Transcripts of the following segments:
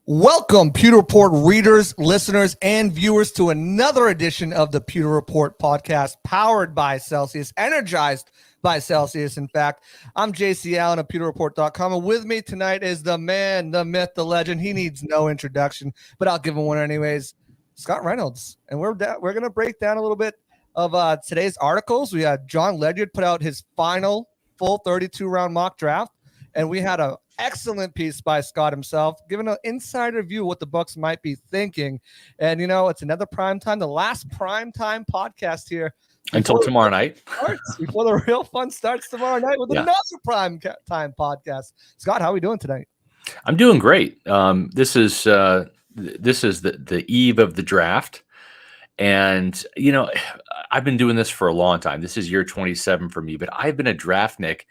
Welcome, Pewter Report readers, listeners, and viewers to another edition of the Pewter Report podcast, powered by Celsius, energized by Celsius. In fact, I'm JC Allen of PewterReport.com, and with me tonight is the man, the myth, the legend. He needs no introduction, but I'll give him one anyways. Scott Reynolds, and we're going to break down a little bit of today's articles. We had John Ledyard put out his final full 32-round mock draft, and we had an excellent piece by Scott himself, giving an insider view of what the Bucs might be thinking. And, you know, it's another primetime, the last primetime podcast here. Until tomorrow night. Before the real fun starts tomorrow night with another primetime podcast. Scott, how are we doing tonight? I'm doing great. This is the eve of the draft. And, you know, I've been doing this for a long time. This is year 27 for me, but I've been a draftnik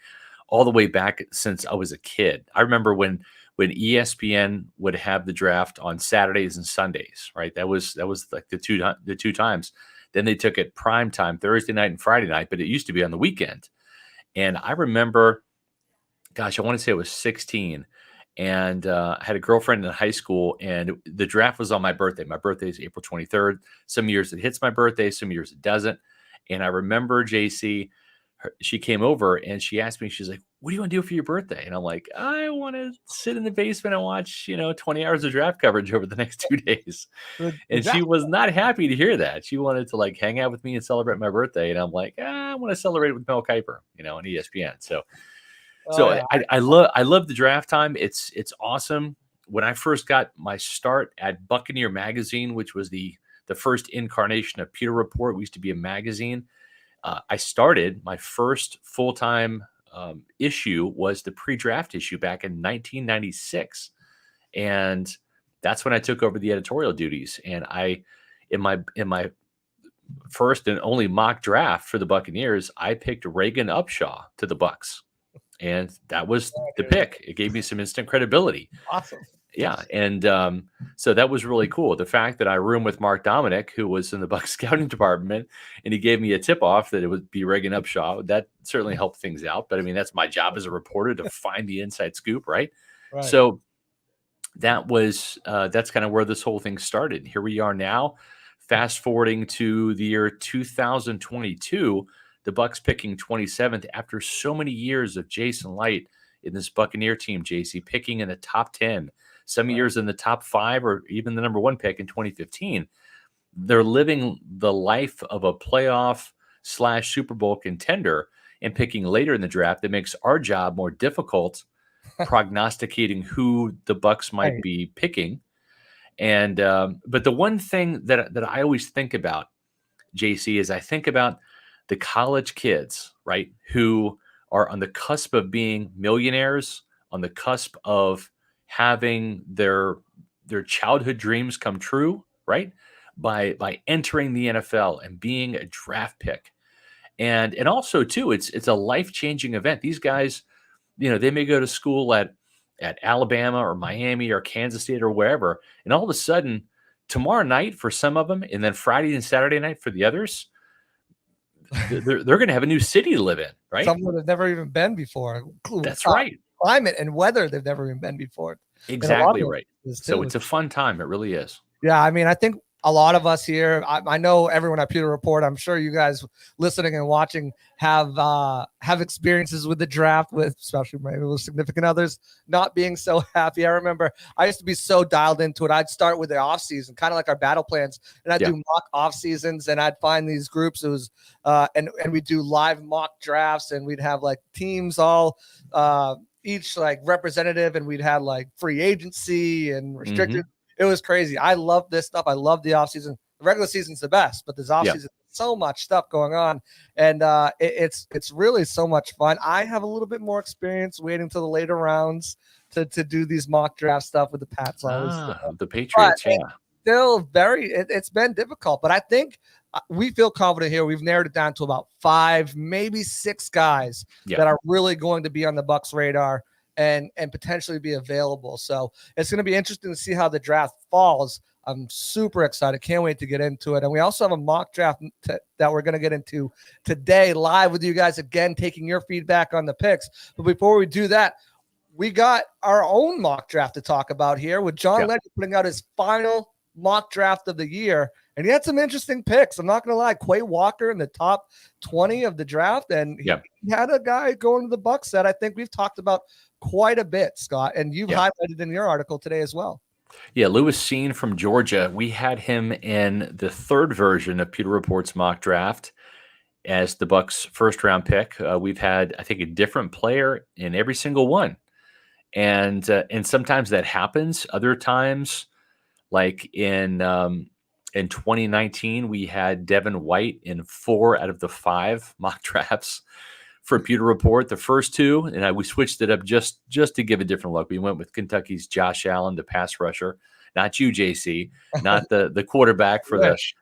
all the way back since I was a kid. I remember when ESPN would have the draft on Saturdays and Sundays, right? That was like the two times. Then they took it prime time, Thursday night and Friday night, but it used to be on the weekend. And I remember, gosh, I want to say I was 16, and I had a girlfriend in high school, and the draft was on my birthday. My birthday is April 23rd. Some years it hits my birthday, some years it doesn't. And I remember JC, she came over and she asked me, she's like, what do you want to do for your birthday? And I'm like, I want to sit in the basement and watch, 20 hours of draft coverage over the next 2 days. And she was not happy to hear that. She wanted to like hang out with me and celebrate my birthday. And I'm like, I want to celebrate with Mel Kiper, on ESPN. So I love the draft time. It's awesome. When I first got my start at Buccaneer magazine, which was the first incarnation of Pewter Report, we used to be a magazine. I started my first full-time issue was the pre-draft issue back in 1996. And that's when I took over the editorial duties. And in my first and only mock draft for the Buccaneers, I picked Reagan Upshaw to the Bucs. And that was the pick. It gave me some instant credibility. Awesome. Yeah. And so that was really cool. The fact that I roomed with Mark Dominic, who was in the Bucs scouting department, and he gave me a tip off that it would be Reagan Upshaw. That certainly helped things out. But I mean, that's my job as a reporter to find the inside scoop, right? So that's kind of where this whole thing started. Here we are now, fast forwarding to the year 2022, the Bucs picking 27th after so many years of Jason Licht in this Buccaneer team, JC, picking in the top 10. Some years in the top 5 or even the number 1 pick in 2015. They're living the life of a playoff / Super Bowl contender and picking later in the draft. That makes our job more difficult, prognosticating who the Bucs might be picking. And but the one thing that I always think about, JC, is I think about the college kids, right, who are on the cusp of being millionaires, on the cusp of having their childhood dreams come true, right? By entering the NFL and being a draft pick. And also too, it's a life-changing event. These guys, they may go to school at Alabama or Miami or Kansas State or wherever, and all of a sudden, tomorrow night for some of them, and then Friday and Saturday night for the others, they're going to have a new city to live in, right? Someone that's never even been before. That's right. Climate and weather they've never even been before. Exactly right. So it's a fun time. It really is. Yeah, I mean, I think a lot of us here, I know everyone at Pewter Report, I'm sure you guys listening and watching have experiences with the draft, with especially maybe with significant others not being so happy. I remember I used to be so dialed into it. I'd start with the off season, kind of like our battle plans, and I'd do mock off seasons, and I'd find these groups. It was and we'd do live mock drafts, and we'd have like teams all each like representative, and we'd have like free agency and restricted. It was crazy. I love this stuff. I love the offseason. The regular season's the best, but this offseason, so much stuff going on. And it's really so much fun. I have a little bit more experience waiting till the later rounds to do these mock draft stuff with the Pats. The Patriots, Still it's been difficult, but I think we feel confident here. We've narrowed it down to about 5, maybe 6 guys that are really going to be on the Bucs radar and potentially be available. So it's going to be interesting to see how the draft falls. I'm super excited. Can't wait to get into it. And we also have a mock draft that we're going to get into today live with you guys, again, taking your feedback on the picks. But before we do that, we got our own mock draft to talk about here with John Legend putting out his final mock draft of the year. And he had some interesting picks. I'm not going to lie. Quay Walker in the top 20 of the draft. And he had a guy going to the Bucs that I think we've talked about quite a bit, Scott. And you've highlighted in your article today as well. Yeah, Lewis Cine from Georgia. We had him in the third version of Pewter Report's mock draft as the Bucs' first-round pick. We've had, I think, a different player in every single one. And sometimes that happens. Other times, like in 2019, we had Devin White in 4 out of the 5 mock drafts for Pewter Report. The first 2, and we switched it up just to give a different look. We went with Kentucky's Josh Allen, the pass rusher, not you, JC, not the quarterback for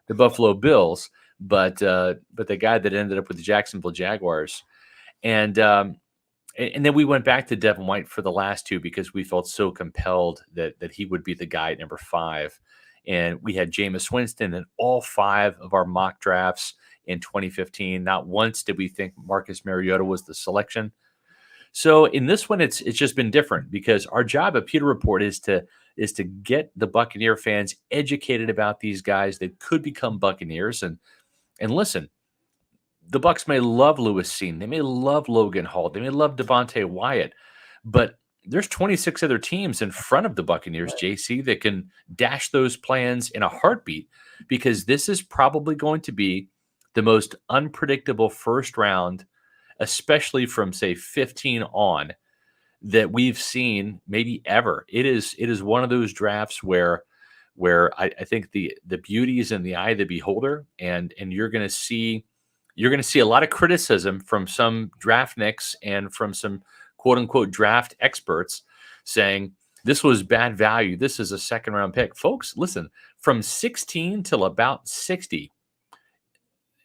the Buffalo Bills, but the guy that ended up with the Jacksonville Jaguars. And then we went back to Devin White for the last 2 because we felt so compelled that he would be the guy at number 5. And we had Jameis Winston in all 5 of our mock drafts in 2015. Not once did we think Marcus Mariota was the selection. So in this one, it's just been different because our job at Pewter Report is to get the Buccaneer fans educated about these guys that could become Buccaneers. And listen, the Bucs may love Lewis Cine, they may love Logan Hall, they may love Devontae Wyatt, but there's 26 other teams in front of the Buccaneers, JC, that can dash those plans in a heartbeat because this is probably going to be the most unpredictable first round, especially from, say, 15 on, that we've seen maybe ever. It is one of those drafts where I think the beauty is in the eye of the beholder, and you're going to see a lot of criticism from some draftniks and from some quote unquote draft experts saying this was bad value. This is a second round pick. Folks, listen, from 16 till about 60,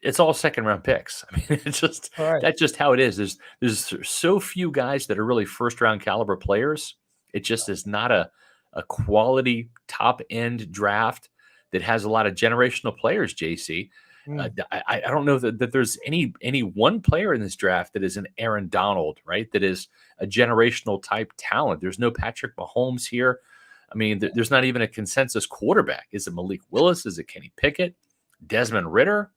it's all second round picks. I mean, it's just that's just how it is. There's so few guys that are really first round caliber players. It just is not a quality top end draft that has a lot of generational players, JC. I don't know that there's any one player in this draft that is an Aaron Donald, right? That is a generational type talent. There's no Patrick Mahomes here. I mean, there's not even a consensus quarterback. Is it Malik Willis? Is it Kenny Pickett? Desmond Ridder?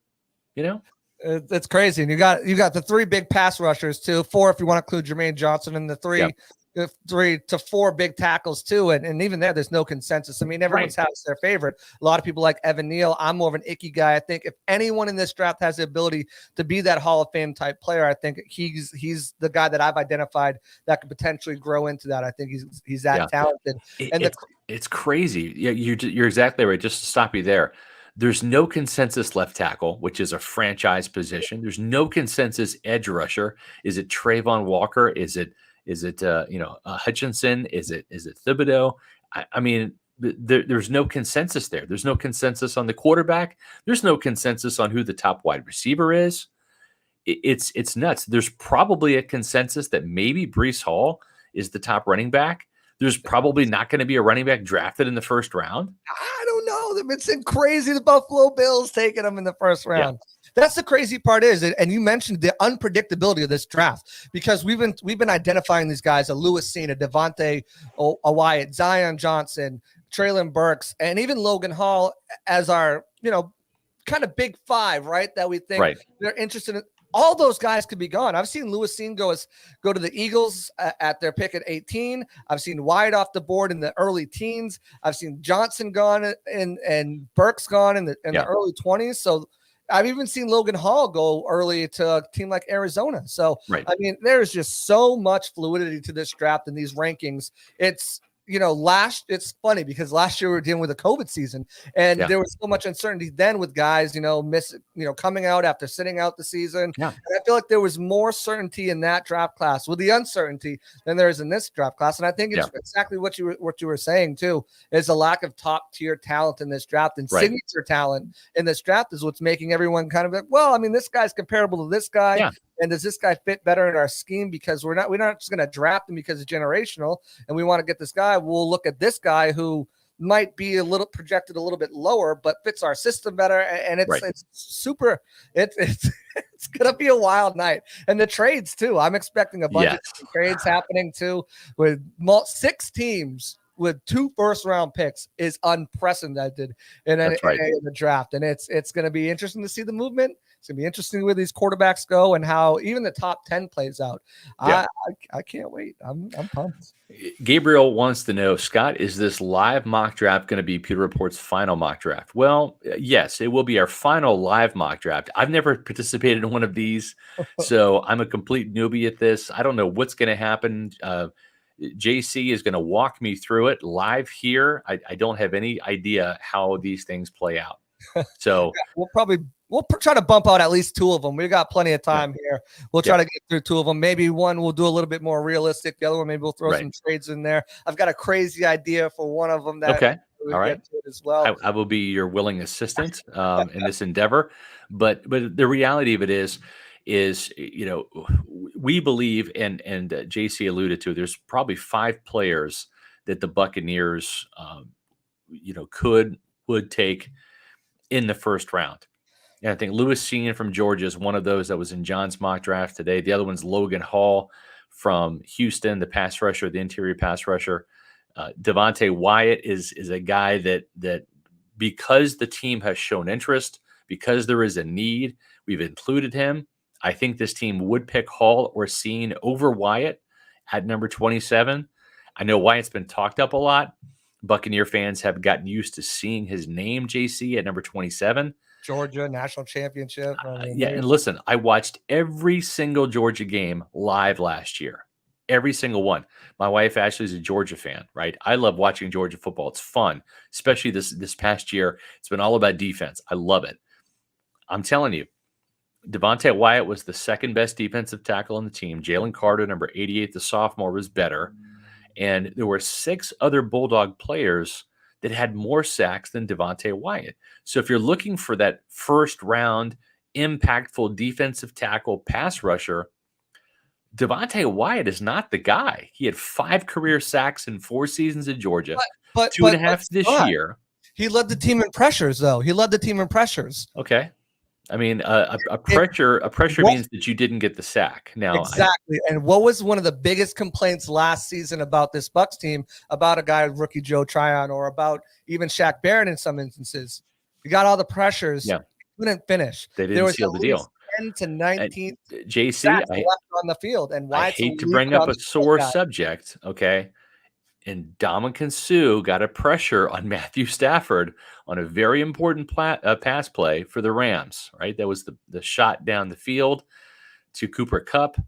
It's crazy. And you got the 3 big pass rushers too, 4 if you want to include Jermaine Johnson, and the 3 to 4 big tackles too. And even there's no consensus. I mean, everyone's has their favorite. A lot of people like Evan Neal. I'm more of an icky guy. I think if anyone in this draft has the ability to be that Hall of Fame type player, I think he's the guy that I've identified that could potentially grow into that. I think he's that talented. It's crazy. Yeah, you're exactly right. Just to stop you there. There's no consensus left tackle, which is a franchise position. There's no consensus edge rusher. Is it Trayvon Walker? Is it Hutchinson? Is it Thibodeau? I mean, there's no consensus there. There's no consensus on the quarterback. There's no consensus on who the top wide receiver is. It's nuts. There's probably a consensus that maybe Breece Hall is the top running back. There's probably not going to be a running back drafted in the first round. I don't know. It's been crazy. The Buffalo Bills taking them in the first round. Yeah. That's the crazy part is, and you mentioned the unpredictability of this draft because we've been identifying these guys: a Lewis Cine, a Devontae Wyatt, Zion Johnson, Treylon Burks, and even Logan Hall as our kind of big 5, right? That we think they're interested in. All those guys could be gone. I've seen Lewis Cine go to the Eagles at their pick at 18. I've seen Wyatt off the board in the early teens. I've seen Johnson gone and Burks gone in the early 20s. So I've even seen Logan Hall go early to a team like Arizona. So I mean, there's just so much fluidity to this draft and these rankings. It's it's funny because last year we were dealing with a COVID season and there was so much uncertainty then with guys, coming out after sitting out the season. Yeah. And I feel like there was more certainty in that draft class with the uncertainty than there is in this draft class. And I think it's exactly what you were saying too, is a lack of top tier talent in this draft and signature talent in this draft is what's making everyone kind of like, well, I mean, this guy's comparable to this guy. Yeah. And does this guy fit better in our scheme? Because we're not just going to draft him because it's generational and we want to get this guy. We'll look at this guy who might be a little projected a little bit lower, but fits our system better. And it's super. It's it's gonna be a wild night. And the trades too. I'm expecting a bunch of trades happening too, with 6 teams with 2 first-round picks is unprecedented in the draft. And it's going to be interesting to see the movement. It's going to be interesting where these quarterbacks go and how even the top 10 plays out. I can't wait. I'm pumped. Gabriel wants to know, Scott, is this live mock draft going to be Pewter Report's final mock draft? Well, yes, it will be our final live mock draft. I've never participated in one of these, so I'm a complete newbie at this. I don't know what's going to happen. JC is going to walk me through it live here. I don't have any idea how these things play out. So we'll try to bump out at least 2 of them. We've got plenty of time here. We'll try to get through 2 of them. Maybe one we'll do a little bit more realistic. The other one, maybe we'll throw some trades in there. I've got a crazy idea for one of them. That all right. As well. I will be your willing assistant in this endeavor. But the reality of it is, we believe, and JC alluded to, there's probably 5 players that the Buccaneers, would take in the first round. And I think Lewis Senior from Georgia is one of those that was in John's mock draft today. The other one's Logan Hall from Houston, the pass rusher, the interior pass rusher. Devontae Wyatt is a guy that because the team has shown interest, because there is a need, we've included him. I think this team would pick Hall or Seen over Wyatt at number 27. I know Wyatt's been talked up a lot. Buccaneer fans have gotten used to seeing his name, JC, at number 27. Georgia national championship. And listen, I watched every single Georgia game live last year. Every single one. My wife Ashley is a Georgia fan, right? I love watching Georgia football. It's fun, especially this past year. It's been all about defense. I love it. I'm telling you, Devontae Wyatt was the second best defensive tackle on the team. Jalen Carter, number 88, the sophomore, was better. And there were 6 other Bulldog players that had more sacks than Devontae Wyatt. So if you're looking for that first round impactful defensive tackle pass rusher, Devontae Wyatt is not the guy. He had 5 career sacks in 4 seasons at Georgia, but 2.5 this year. He led the team in pressures, though. Okay. I mean, a pressure means that you didn't get the sack. Now, exactly. And what was one of the biggest complaints last season about this Bucs team, about a guy, rookie Joe Tryon, or about even Shaq Barrett in some instances? You got all the pressures. Yeah. Couldn't finish. They didn't seal the deal. 10 to 19 JC, left on the field. And I hate to bring up a sore subject, okay? And Dominican Sue got a pressure on Matthew Stafford on a very important pass play for the Rams, right? That was the shot down the field to Cooper Kupp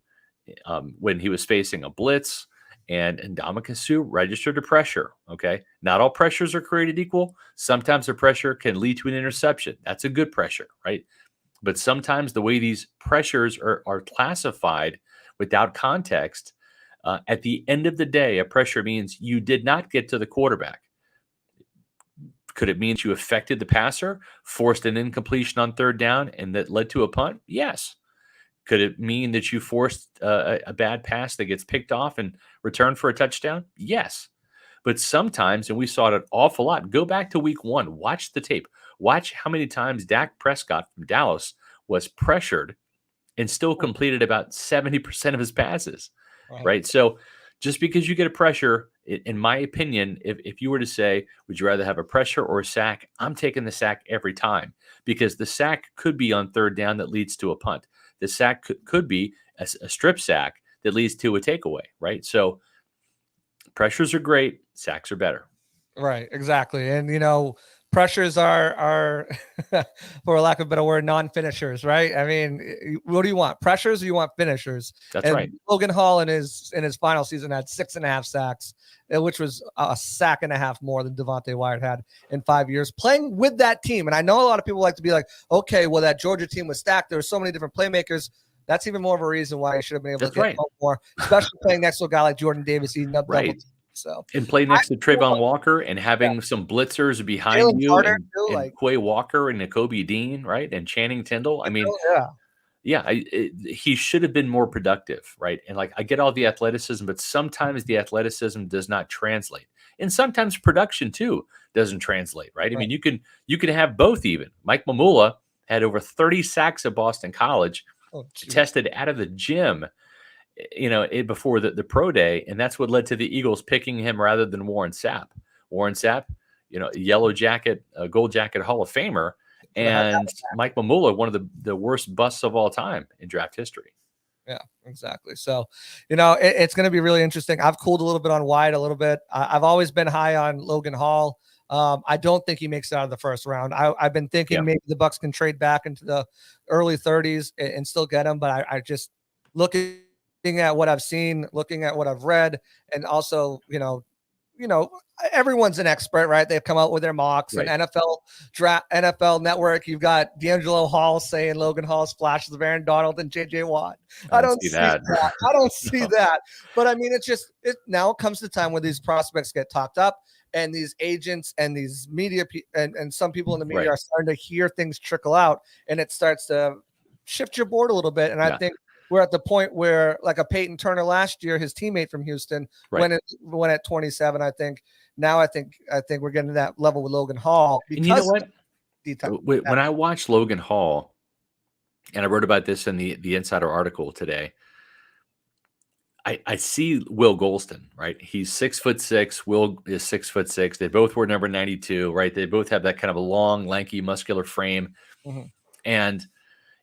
when he was facing a blitz, and Dominican Sue registered a pressure, okay? Not all pressures are created equal. Sometimes a pressure can lead to an interception. That's a good pressure, right? But sometimes the way these pressures are classified without context, at the end of the day, a pressure means you did not get to the quarterback. Could it mean you affected the passer, forced an incompletion on 3rd down, and that led to a punt? Yes. Could it mean that you forced a bad pass that gets picked off and returned for a touchdown? Yes. But sometimes, and we saw it an awful lot, go back to week 1, watch the tape. Watch how many times Dak Prescott from Dallas was pressured and still completed about 70% of his passes. Right. So just because you get a pressure, in my opinion, if you were to say, would you rather have a pressure or a sack? I'm taking the sack every time, because the sack could be on 3rd down that leads to a punt. The sack could be a strip sack that leads to a takeaway. Right. So pressures are great. Sacks are better. Right. Exactly. And, pressures are for lack of a better word, non-finishers, right? I mean, what do you want? Pressures, or you want finishers? That's right. Logan Hall in his final season had 6.5 sacks, which was a sack and a half more than Devontae Wyatt had in 5 years playing with that team. And I know a lot of people like to be like, okay, well, that Georgia team was stacked. There were so many different playmakers. That's even more of a reason why he should have been able to get more, especially playing next to a guy like Jordan Davis. He double. So and play next to Trayvon Walker and having some blitzers behind Jalen you, Carter, and Quay Walker and Nakobe Dean, right, and Channing Tyndall. I mean, he should have been more productive, right? And like I get all the athleticism, but sometimes the athleticism does not translate, and sometimes production too doesn't translate, right? I mean, you can have both. Even Mike Mamula had over 30 sacks at Boston College, tested out of the gym, before the pro day, and that's what led to the Eagles picking him rather than Warren Sapp. Warren Sapp, yellow jacket, gold jacket Hall of Famer. And Mike Mamula, one of the worst busts of all time in draft history. Yeah, exactly. So, it's going to be really interesting. I've cooled a little bit on White a little bit. I've always been high on Logan Hall. I don't think he makes it out of the first round. I've been thinking maybe the Bucs can trade back into the early 30s and still get him. But I just looking at what I've seen, looking at what I've read, and also, everyone's an expert, right? They've come out with their mocks and NFL Network. You've got D'Angelo Hall saying Logan Hall splashes of Aaron Donald and JJ Watt. I don't see that. I don't see that. But I mean, it now comes the time where these prospects get talked up, and these agents and these media and some people in the media are starting to hear things trickle out, and it starts to shift your board a little bit. And I think we're at the point where, like a Peyton Turner last year, his teammate from Houston, went at 27. I think we're getting to that level with Logan Hall. And you know what? When I watched Logan Hall, and I wrote about this in the Insider article today, I see Will Golston, right? He's 6'6". Will is 6'6". They both were number 92, right? They both have that kind of a long, lanky, muscular frame, and.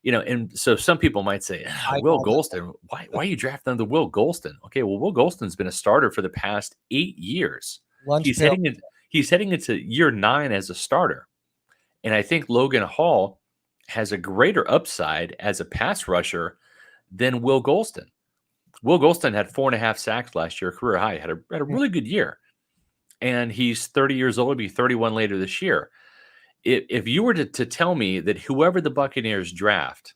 And so some people might say, Will Golston, why are you drafting the Will Golston? Okay, well, Will Golston's been a starter for the past 8 years. He's heading into year 9 as a starter. And I think Logan Hall has a greater upside as a pass rusher than Will Golston. Will Golston had 4.5 sacks last year, career high, had a really good year. And he's 30 years old, he'll be 31 later this year. If you were to tell me that whoever the Buccaneers draft,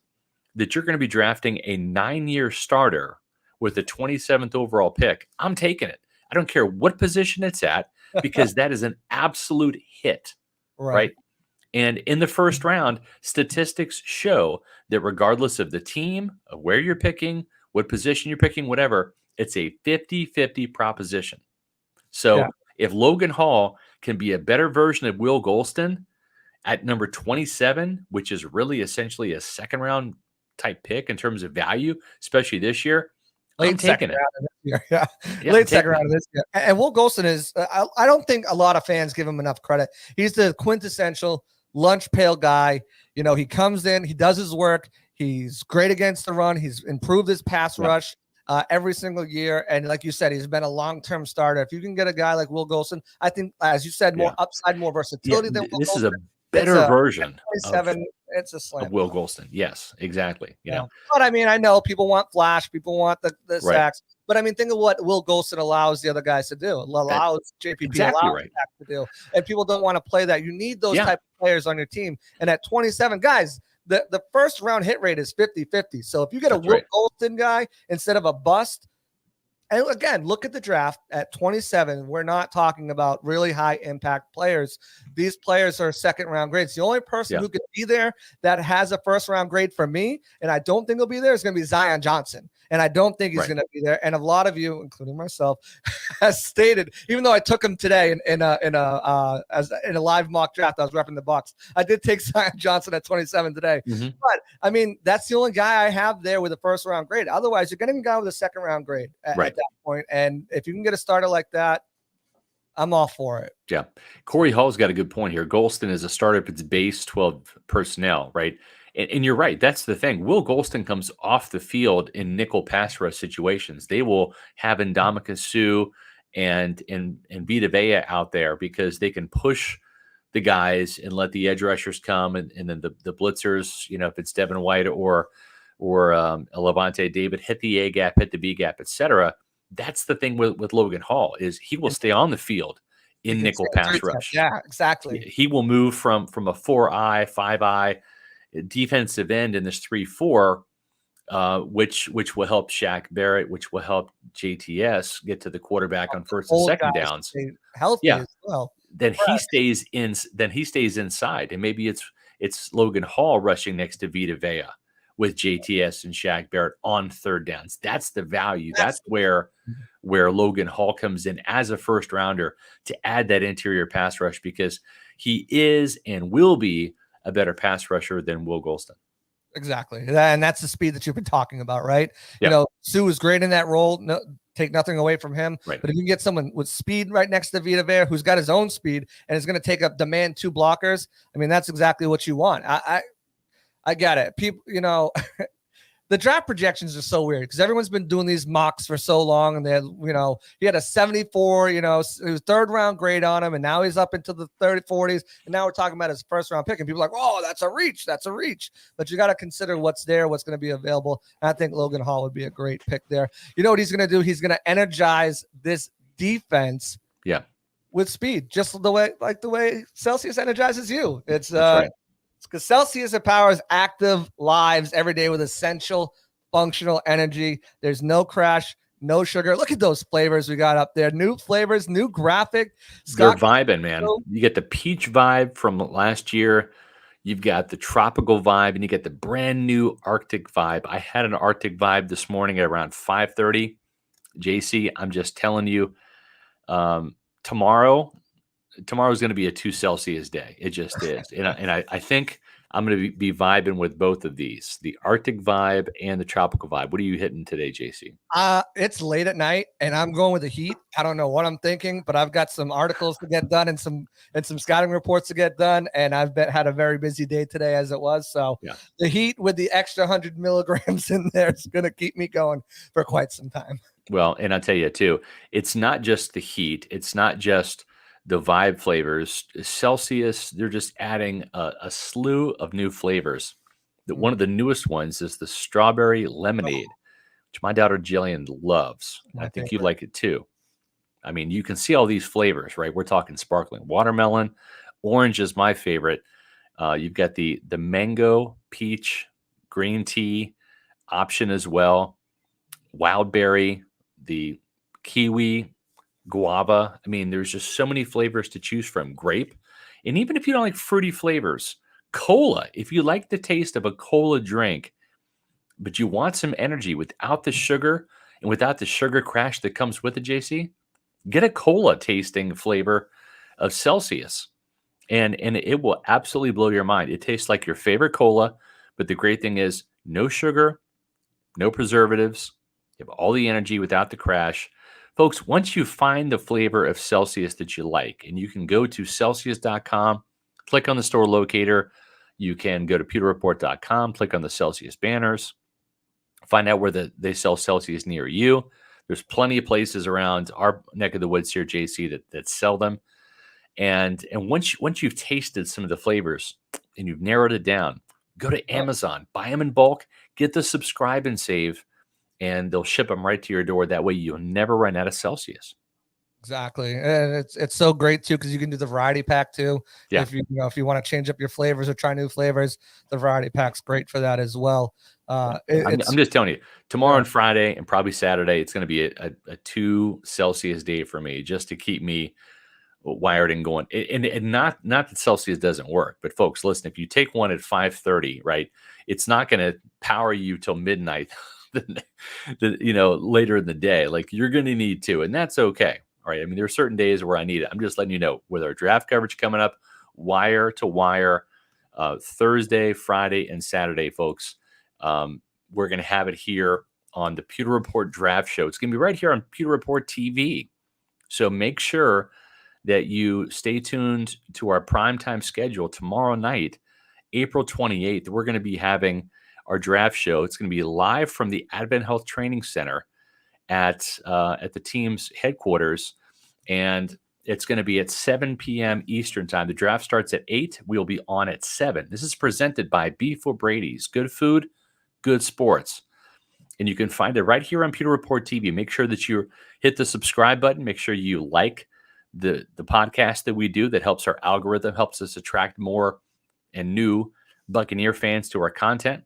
that you're going to be drafting a 9-year starter with the 27th overall pick, I'm taking it. I don't care what position it's at, because that is an absolute hit, right? And in the first round, statistics show that regardless of the team, of where you're picking, what position you're picking, whatever, it's a 50-50 proposition. So if Logan Hall can be a better version of Will Golston at number 27, which is really essentially a second round type pick in terms of value, especially this year, I'm taking it. Late second round of this year. And Will Golston is, I don't think a lot of fans give him enough credit. He's the quintessential lunch pail guy. He comes in, he does his work. He's great against the run. He's improved his pass rush every single year. And like you said, he's been a long-term starter. If you can get a guy like Will Golston, I think, as you said, more upside, more versatility than Will This Golston. is a better version it's a slam of Will Golston. Yes, exactly. But I mean, I know people want flash, people want the sacks, but I mean, think of what Will Golston allows the other guys to do. Allows JPP to do, and people don't want to play that. You need those type of players on your team. And at 27, guys, the first round hit rate is 50-50. So if you get a Will Golston guy instead of a bust. And again, look at the draft at 27. We're not talking about really high impact players. These players are second round grades. The only person who could be there that has a first round grade for me, and I don't think he'll be there, is going to be Zion Johnson. And I don't think he's going to be there. And a lot of you, including myself, has stated, even though I took him today in a live mock draft, I was repping the Bucs. I did take Zion Johnson at 27 today. But I mean, that's the only guy I have there with a first round grade. Otherwise, you're getting a guy with a second round grade at that point. And if you can get a starter like that, I'm all for it. Yeah. Corey Hall's got a good point here. Golston is a starter if it's base 12 personnel, right? And you're right. That's the thing. Will Golston comes off the field in nickel pass rush situations. They will have Ndamukong Suh and Vita Vea out there because they can push the guys and let the edge rushers come, and then the blitzers, if it's Devin White or Levante David, hit the A gap, hit the B gap, etc. That's the thing with Logan Hall, is he will stay on the field in nickel pass rush. Yeah, exactly. He will move from a 4-eye, 5-eye defensive end in this 3-4, which will help Shaq Barrett, which will help JTS get to the quarterback on first and second downs. Healthy as well. Then he stays in. Then he stays inside, and maybe it's Logan Hall rushing next to Vita Vea, with JTS and Shaq Barrett on third downs. That's the value. That's where Logan Hall comes in as a first rounder to add that interior pass rush, because he is and will be a better pass rusher than Will Golston. Exactly. And that's the speed that you've been talking about, right? Yeah. You know, Sue is great in that role. No, take nothing away from him. Right. But if you can get someone with speed right next to Vita Vea, who's got his own speed and is going to take up demand 2 blockers, I mean, that's exactly what you want. I get it. People, you know, the draft projections are so weird because everyone's been doing these mocks for so long, and they had, you know, he had a 74, you know, it was 3rd round grade on him, and now he's up into the 40s, and now we're talking about his 1st round pick, and people are like, oh, that's a reach, but you got to consider what's there, what's going to be available. And I think Logan Hall would be a great pick there. You know what he's going to do? He's going to energize this defense, with speed, just the way Celsius energizes you. It's right. because Celsius empowers active lives every day with essential functional energy. There's no crash, no sugar. Look at those flavors we got up there. New flavors, new graphic. They're vibing, man. You get the peach vibe from last year. You've got the tropical vibe, and you get the brand new Arctic vibe. I had an Arctic vibe this morning at around 5:30. JC, I'm just telling you, tomorrow's going to be a 2 Celsius day. It just is. And I think I'm going to be vibing with both of these, the Arctic vibe and the tropical vibe. What are you hitting today, JC? It's late at night, and I'm going with the heat. I don't know what I'm thinking, but I've got some articles to get done and some scouting reports to get done, and I've had a very busy day today as it was. So the heat with the extra 100 milligrams in there is going to keep me going for quite some time. Well, and I'll tell you too, it's not just the heat. It's not just the vibe flavors. Celsius, they're just adding a slew of new flavors. One of the newest ones is the strawberry lemonade, which my daughter Jillian loves. I think you like it too. I mean, you can see all these flavors, right? We're talking sparkling watermelon. Orange is my favorite. You've got the mango, peach, green tea option as well. Wild berry, the kiwi, guava. I mean, there's just so many flavors to choose from. Grape. And even if you don't like fruity flavors, cola. If you like the taste of a cola drink, but you want some energy without the sugar and without the sugar crash that comes with it, JC, get a cola tasting flavor of Celsius. And it will absolutely blow your mind. It tastes like your favorite cola, but the great thing is no sugar, no preservatives. You have all the energy without the crash. Folks, once you find the flavor of Celsius that you like, and you can go to Celsius.com, click on the store locator. You can go to PewterReport.com, click on the Celsius banners, find out where they sell Celsius near you. There's plenty of places around our neck of the woods here, JC, that sell them. And once you've tasted some of the flavors and you've narrowed it down, go to Amazon, buy them in bulk, get the subscribe and save, and they'll ship them right to your door. That way you'll never run out of Celsius. Exactly. And it's so great too, because you can do the variety pack too. Yeah. If you want to change up your flavors or try new flavors, the variety pack's great for that as well. I'm just telling you, tomorrow and Friday and probably Saturday, it's going to be a 2 Celsius day for me, just to keep me wired and going. And not that Celsius doesn't work, but folks, listen, if you take one at 5:30, right, it's not going to power you till midnight. Later in the day, like you're going to need 2, and that's okay. All right. I mean, there are certain days where I need it. I'm just letting you know, with our draft coverage coming up, wire to wire, Thursday, Friday, and Saturday, folks. We're going to have it here on the Pewter Report Draft Show. It's going to be right here on Pewter Report TV. So make sure that you stay tuned to our primetime schedule tomorrow night, April 28th. We're going to be having our draft show. It's going to be live from the Advent Health Training Center at the team's headquarters, and it's going to be at 7 p.m. Eastern time. The draft starts at 8. We'll be on at 7. This is presented by Beef O'Brady's. Good food, good sports. And you can find it right here on Pewter Report TV. Make sure that you hit the subscribe button. Make sure you like the podcast that we do. That helps our algorithm, helps us attract more and new Buccaneer fans to our content.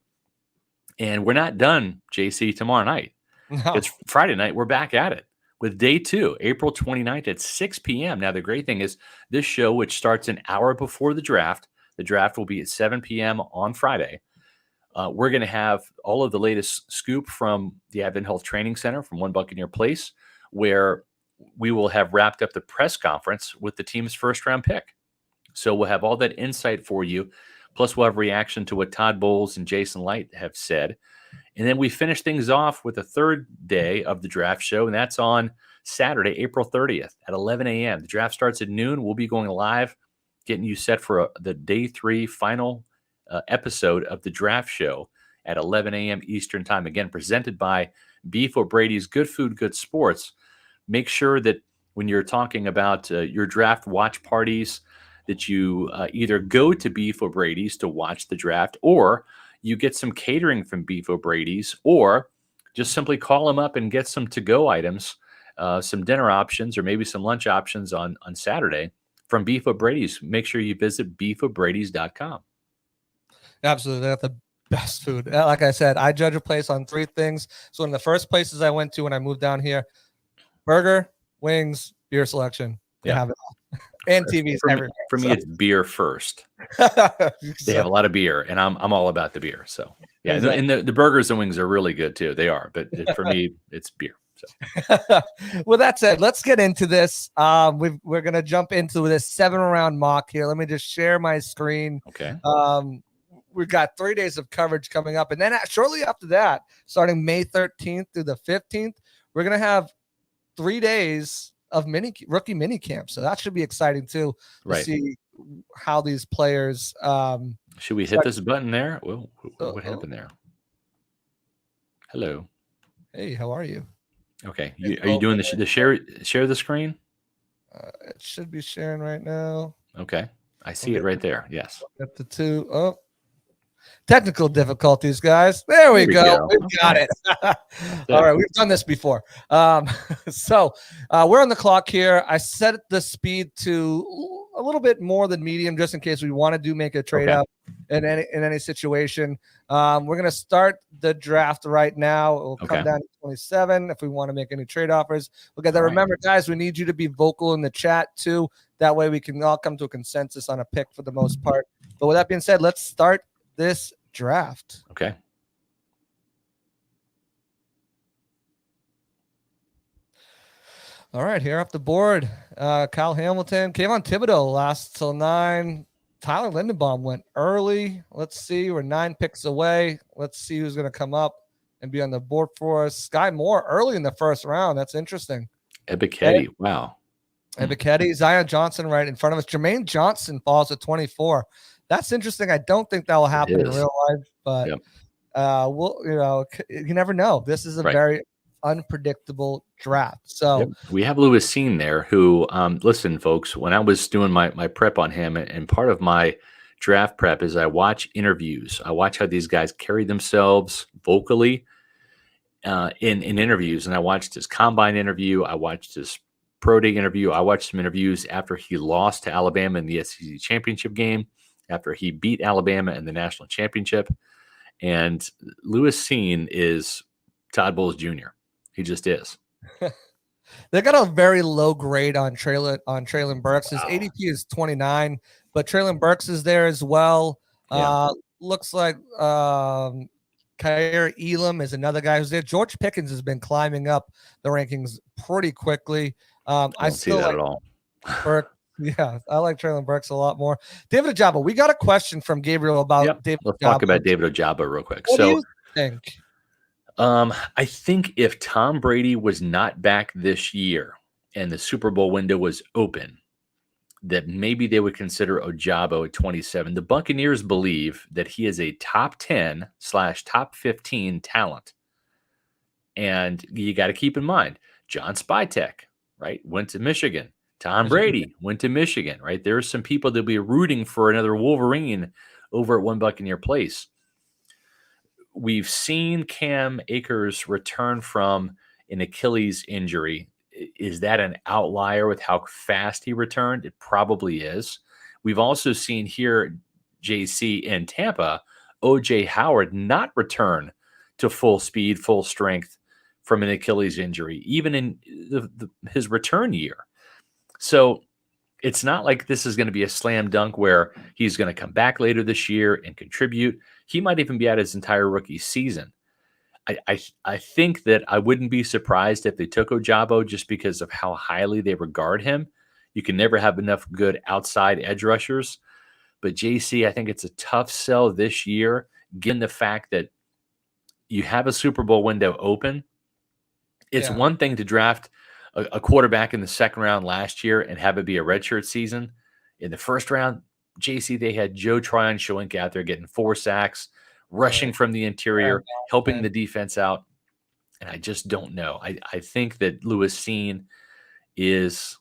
And we're not done, JC, tomorrow night. No. It's Friday night. We're back at it with day 2, April 29th at 6 p.m. Now, the great thing is this show, which starts an hour before the draft will be at 7 p.m. on Friday. We're going to have all of the latest scoop from the Advent Health Training Center from One Buccaneer Place, where we will have wrapped up the press conference with the team's first round pick. So we'll have all that insight for you. Plus, we'll have reaction to what Todd Bowles and Jason Licht have said. And then we finish things off with the third day of the draft show, and that's on Saturday, April 30th at 11 a.m. The draft starts at noon. We'll be going live, getting you set for the day 3 final episode of the draft show at 11 a.m. Eastern time. Again, presented by Beef O'Brady's Good Food, Good Sports. Make sure that when you're talking about your draft watch parties, that you either go to Beef O'Brady's to watch the draft, or you get some catering from Beef O'Brady's, or just simply call them up and get some to-go items, some dinner options, or maybe some lunch options on Saturday from Beef O'Brady's. Make sure you visit beefobradys.com. Absolutely. They have the best food. Like I said, I judge a place on 3 things. So in the first places I went to when I moved down here, burger, wings, beer selection. They have it all. And TVs everywhere. For me, it's beer first. They have a lot of beer, and I'm all about the beer. So yeah, exactly. And the burgers and wings are really good too. They are, but for me, it's beer. So. Well, that said, let's get into this. We're gonna jump into this 7-round mock here. Let me just share my screen. Okay. We've got 3 days of coverage coming up, and then shortly after that, starting May 13th through the 15th, we're gonna have 3 days of rookie mini camp. So that should be exciting too, to see how these players should we hit this button there? Well, what happened there? Hello. Hey, how are you? Okay. Are you doing the share the screen? It should be sharing right now. Okay. I see it right there. Yes. Up to 2. Oh, technical difficulties, guys. There we go. We've got it. All right, we've done this before. So we're on the clock here. I set the speed to a little bit more than medium, just in case we want to make a trade up in any situation. We're going to start the draft right now. It will come down to 27 if we want to make any trade offers. We'll get that. Remember, guys, we need you to be vocal in the chat too. That way we can all come to a consensus on a pick for the most part. But with that being said, let's start this draft. Okay. All right, here off the board, Kyle Hamilton, Kayvon Thibodeau lasts till 9. Tyler Lindenbaum went early. Let's see, we're 9 picks away. Let's see who's going to come up and be on the board for us. Sky Moore early in the first round. That's interesting. Ebiketie, wow. Ebiketie, Zion Johnson right in front of us. Jermaine Johnson falls at 24. That's interesting. I don't think that will happen in real life, but you never know. This is a very unpredictable draft. So we have Lewis Seen there who, listen, folks, when I was doing my prep on him, and part of my draft prep is I watch interviews. I watch how these guys carry themselves vocally in interviews. And I watched his combine interview. I watched his pro day interview. I watched some interviews after he lost to Alabama in the SEC championship game, after he beat Alabama in the national championship. And Lewis Seen is Todd Bowles Jr. He just is. They got a very low grade on Treylon Burks. His ADP is 29, but Treylon Burks is there as well. Looks like Kyer Elam is another guy who's there. George Pickens has been climbing up the rankings pretty quickly. I still see that at all. Burks. Yeah, I like Treylon Burks a lot more. David Ojabo, we got a question from Gabriel about David Let's talk about David Ojabo real quick. What do you think? I think if Tom Brady was not back this year and the Super Bowl window was open, that maybe they would consider Ojabo at 27. The Buccaneers believe that he is a top 10/top 15 talent. And you got to keep in mind, John Spytek, right, went to Michigan. Tom Brady went to Michigan, right? There are some people that will be rooting for another Wolverine over at One Buccaneer Place. We've seen Cam Akers return from an Achilles injury. Is that an outlier with how fast he returned? It probably is. We've also seen here, JC, in Tampa, O.J. Howard not return to full speed, full strength from an Achilles injury, even in his return year. So It's not like this is going to be a slam dunk where he's going to come back later this year and contribute. He might even be out his entire rookie season. I think that I wouldn't be surprised if they took Ojabo just because of how highly they regard him. You can never have enough good outside edge rushers. But JC, I think it's a tough sell this year, given the fact that you have a Super Bowl window open. It's one thing to draft a quarterback in the second round last year and have it be a redshirt season. In the first round, JC, they had Joe Tryon-Shoyinka out there getting 4 sacks, rushing from the interior, helping the defense out. And I just don't know. I think that Lewis Cine is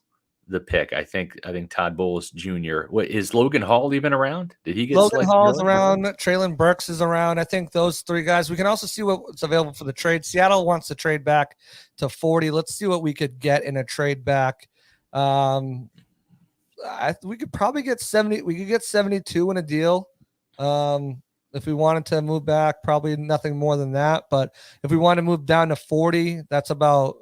the pick. I think Todd Bowles Jr. What is Logan Hall even around? Did he get Logan Hall's early? around? Traylon Burks is around. I think those 3 guys. We can also see what's available for the trade. Seattle wants to trade back to 40. Let's see what we could get in a trade back. We could probably get 70. We could get 72 in a deal. If we wanted to move back, probably nothing more than that. But if we want to move down to 40, that's about.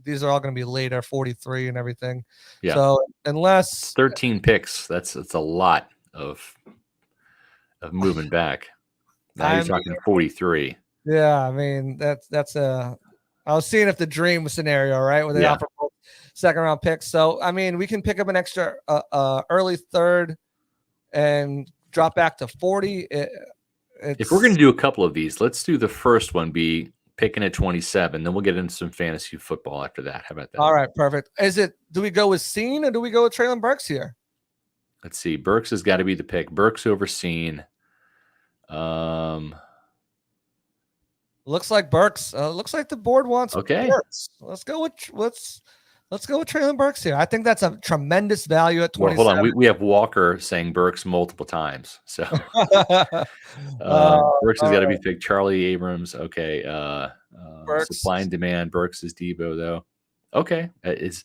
These are all going to be later, 43 and everything. Yeah. So unless 13 picks, that's a lot of moving back. Now you're talking 43. Yeah, I mean that's a. I was seeing if the dream scenario, right, where they offer both second round picks. So I mean, we can pick up an extra early third and drop back to 40. If we're going to do a couple of these, let's do the first one be picking at 27. Then we'll get into some fantasy football after that. How about that? All right, perfect. Do we go with Cine or do we go with Traylon Burks here? Let's see. Burks has got to be the pick. Burks over Cine. Looks like Burks. Looks like the board wants Burks. Let's go with Traylon Burks here. I think that's a tremendous value at 27. Well, hold on. We have Walker saying Burks multiple times. So Burks has got to be picked. Charlie Abrams. Okay. Supply and demand. Burks is Debo though. Okay. Is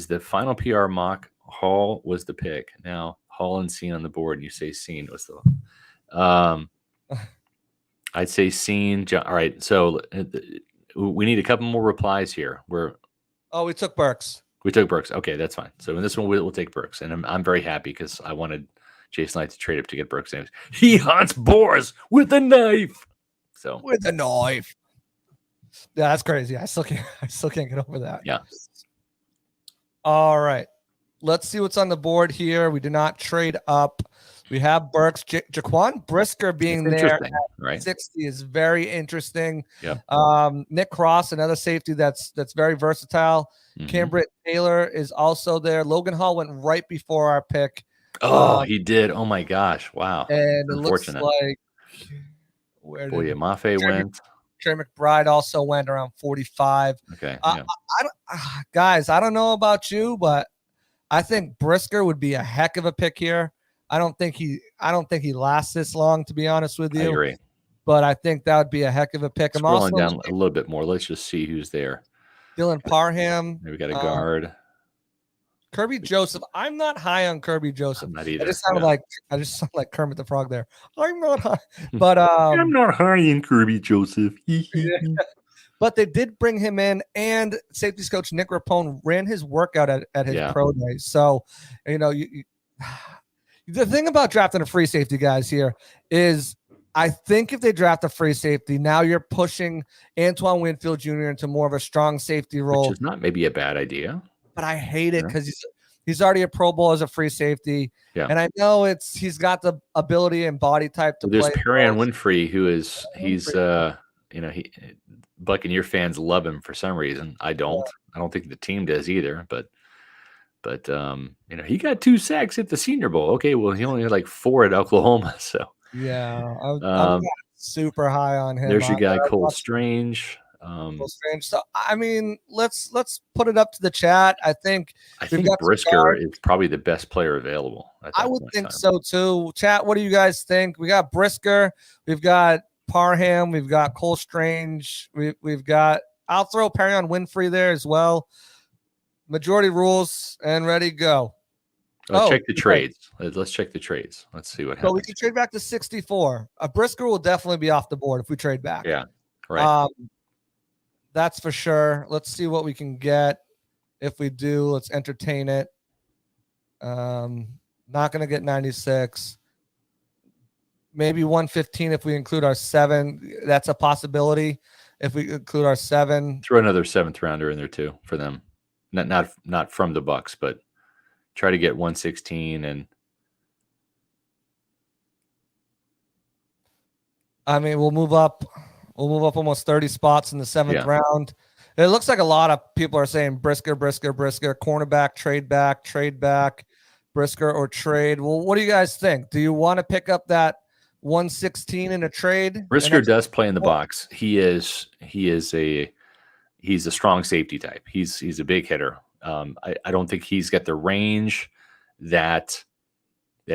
the final PR mock Hall was the pick. Now Hall and Cine on the board. And you say Cine was the. I'd say Cine. All right. So we need a couple more replies here. We took Burks. We took Burks. Okay, that's fine. So in this one, we'll take Burks. And I'm very happy because I wanted Jason Licht to trade up to get Burks' names. He hunts boars with a knife. So with a knife. Yeah, that's crazy. I still can't get over that. Yeah. All right. Let's see what's on the board here. We did not trade up. We have Burks. Jaquan Brisker being there at right? 60 is very interesting. Yeah. Nick Cross, another safety that's very versatile. Mm-hmm. Cambridge Taylor is also there. Logan Hall went right before our pick. He did. Oh my gosh! Wow. And it looks like Mafe went. Trey McBride also went around 45. Okay. Guys, I don't know about you, but I think Brisker would be a heck of a pick here. I don't think he lasts this long, to be honest with you. I agree. But I think that would be a heck of a pick. I'm also down a little bit more. Let's just see who's there. Dylan Parham. We got a guard. Kirby Joseph. I'm not high on Kirby Joseph. I'm not either. I just sound like Kermit the Frog there. I'm not high. But I'm not high in Kirby Joseph. But they did bring him in, and safeties coach Nick Rapone ran his workout at his pro day. So, the thing about drafting a free safety, guys, here is I think if they draft a free safety, now you're pushing Antoine Winfield Jr. into more of a strong safety role. Which is not maybe a bad idea. But I hate it because he's already a Pro Bowl as a free safety. Yeah. And I know he's got the ability and body type to play. There's Perrion Winfrey, he's Buccaneer fans love him for some reason. I don't think the team does either, but he got 2 sacks at the Senior Bowl. Okay, well, he only had like 4 at Oklahoma. So I'm super high on him. There's your guy Cole Strange. So I mean, let's put it up to the chat. I think Brisker is probably the best player available. I would think so too. Chat, what do you guys think? We got Brisker, we've got Parham, we've got Cole Strange, we've got. I'll throw Perrion Winfrey there as well. Majority rules and ready go. Check the trades. Let's check the trades. Let's see what happens. So we can trade back to 64. Brisker will definitely be off the board if we trade back. Yeah, right. That's for sure. Let's see what we can get. If we do, let's entertain it. Not going to get 96. Maybe 115 if we include our 7. That's a possibility. If we include our 7, throw another 7th rounder in there too for them. Not from the Bucs, but try to get 116 and. I mean, we'll move up almost 30 spots in the 7th round. It looks like a lot of people are saying Brisker, cornerback, trade back, Brisker or trade. Well, what do you guys think? Do you want to pick up that 116 in a trade? Brisker does play in the box. He's a strong safety type. He's a big hitter. I don't think he's got the range that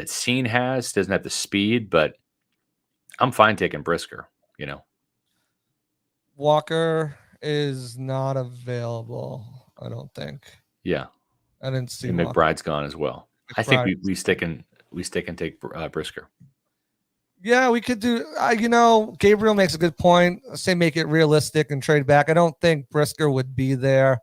Scene has. Doesn't have the speed, but I'm fine taking Brisker. Walker is not available, I don't think. Yeah, I didn't see. And McBride's gone as well. I think we stick and take Brisker. Yeah, we could do. Gabriel makes a good point. Say make it realistic and trade back. I don't think Brisker would be there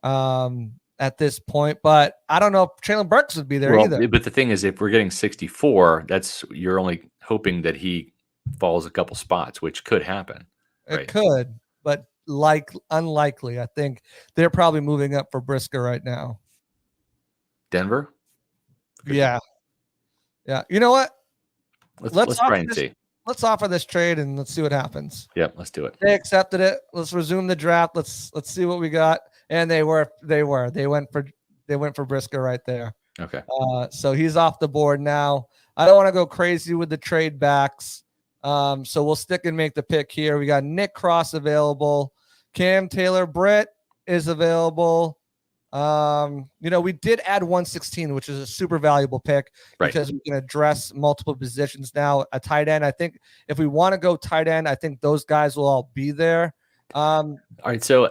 at this point, but I don't know if Traylon Burks would be there either. But the thing is, if we're getting 64, you're only hoping that he falls a couple spots, which could happen. It could, but unlikely. I think they're probably moving up for Brisker right now. Denver? Yeah. You know what? Let's try and see. Let's offer this trade and let's see what happens. Yeah, let's do it. They accepted it. Let's resume the draft. Let's see what we got. And they went for Brisker right there. Okay. So he's off the board now. I don't want to go crazy with the trade backs. So we'll stick and make the pick here. We got Nick Cross available. Cam Taylor-Britt is available. We did add 116, which is a super valuable pick because we can address multiple positions now. A tight end, I think if we want to go tight end, I think those guys will all be there. All right, so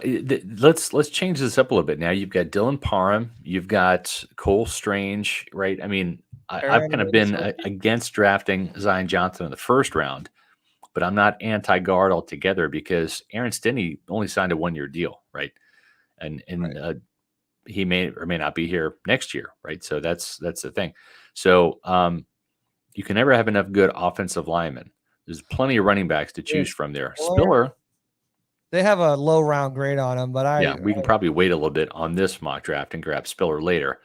let's change this up a little bit. Now you've got Dylan Parham, you've got Cole Strange, right? I mean, I've kind of been against drafting Zion Johnson in the first round, but I'm not anti-guard altogether because Aaron Stinney only signed a 1-year deal, right? And he may or may not be here next year, right? So that's the thing. So you can never have enough good offensive linemen. There's plenty of running backs to choose from there. Spiller. They have a low round grade on him, but we can probably wait a little bit on this mock draft and grab Spiller later.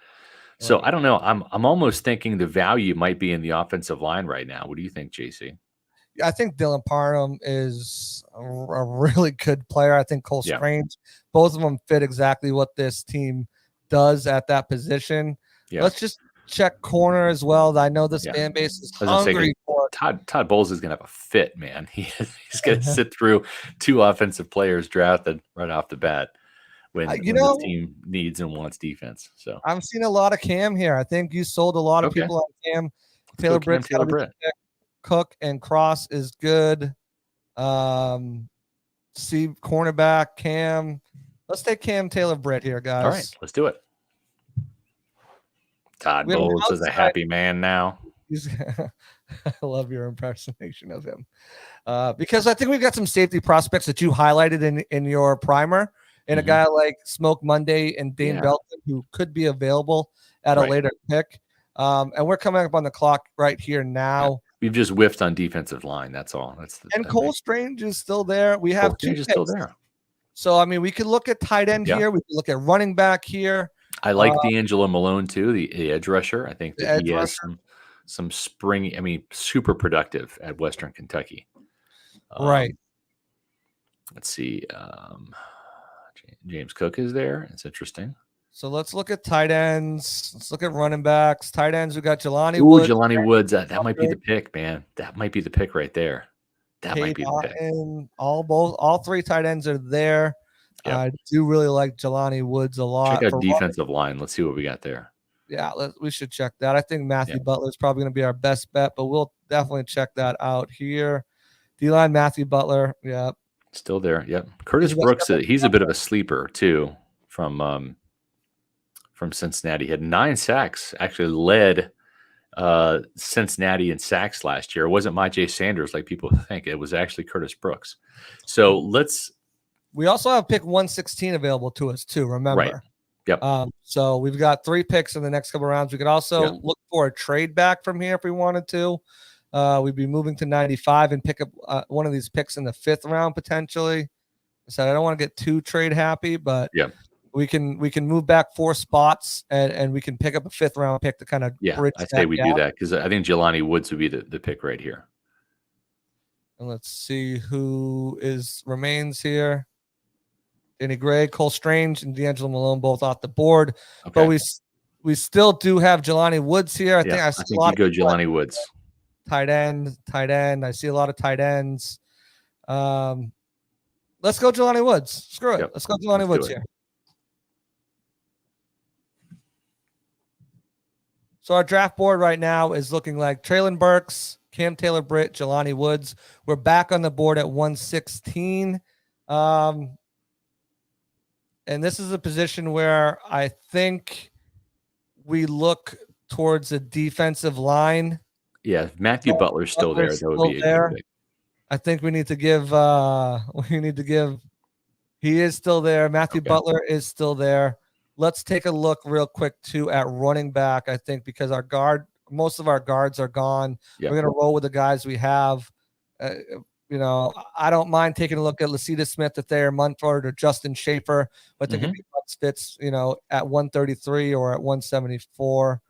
So I don't know. I'm almost thinking the value might be in the offensive line right now. What do you think, JC? I think Dylan Parham is a really good player. I think Cole Strange, both of them fit exactly what this team does at that position. Yeah. Let's just check corner as well. I know this fan base is hungry for Todd Bowles is going to have a fit, man. He's going to sit through 2 offensive players drafted right off the bat when the team needs and wants defense. So I'm seeing a lot of Cam here. I think you sold a lot of people on Cam. Taylor-Britt, Cook and Cross is good. See cornerback Cam. Let's take Cam Taylor-Britt here, guys. All right, let's do it. Todd Bowles is a happy man now. I love your impersonation of him. Because I think we've got some safety prospects that you highlighted in your primer, and a guy like Smoke Monday and Dane Belton who could be available at a later pick. And we're coming up on the clock right here now. Yeah. We've just whiffed on defensive line. That's all. Cole Strange is still there. We have 2 picks. Still there. So, I mean, we could look at tight end here. We could look at running back here. I like D'Angelo Malone, too, the edge rusher. I think that he has some springy, super productive at Western Kentucky. Right. Let's see. James Cook is there. It's interesting. So let's look at tight ends. Let's look at running backs. Tight ends, we got Jelani Woods. Jelani Woods. That might be the pick, man. That might be the pick right there. Might be the pick. All 3 tight ends are there. Yep. I do really like Jelani Woods a lot. Check out defensive line. Let's see what we got there. Yeah, we should check that. I think Matthew Butler is probably going to be our best bet, but we'll definitely check that out here. D-line, Matthew Butler. Yeah. Still there. Yep. Curtis Brooks, he's a bit of a sleeper, too, from Cincinnati. He had 9 sacks, actually led Cincinnati in sacks last year. It wasn't Myjai Sanders like people think. It was actually Curtis Brooks. So we also have pick 116 available to us too, remember. Right. Yep. So we've got 3 picks in the next couple rounds. We could also look for a trade back from here if we wanted to. We'd be moving to 95 and pick up one of these picks in the 5th round potentially. I said I don't want to get too trade happy, but we can move back 4 spots and we can pick up a 5th round pick to kind of bridge I say we do that because I think Jelani Woods would be the pick right here. And let's see who remains here. Danny Gray, Cole Strange, and D'Angelo Malone both off the board. Okay. But we still do have Jelani Woods here. I think you go Jelani Woods. Tight end. I see a lot of tight ends. Let's go Jelani Woods. Screw it. Let's go Jelani Woods here. So our draft board right now is looking like Traylon Burks, Cam Taylor-Britt, Jelani Woods. We're back on the board at 116. And this is a position where I think we look towards a defensive line. Yeah, if Matthew Butler's still there, that would be a good pick. I think we need to give he is still there. Matthew Butler is still there. Let's take a look real quick too at running back, I think, because most of our guards are gone. We're going to roll with the guys we have. I don't mind taking a look at Lasita Smith, Thayer Munford, or Justin Schaefer, but they could be fits, at 133 or at 174.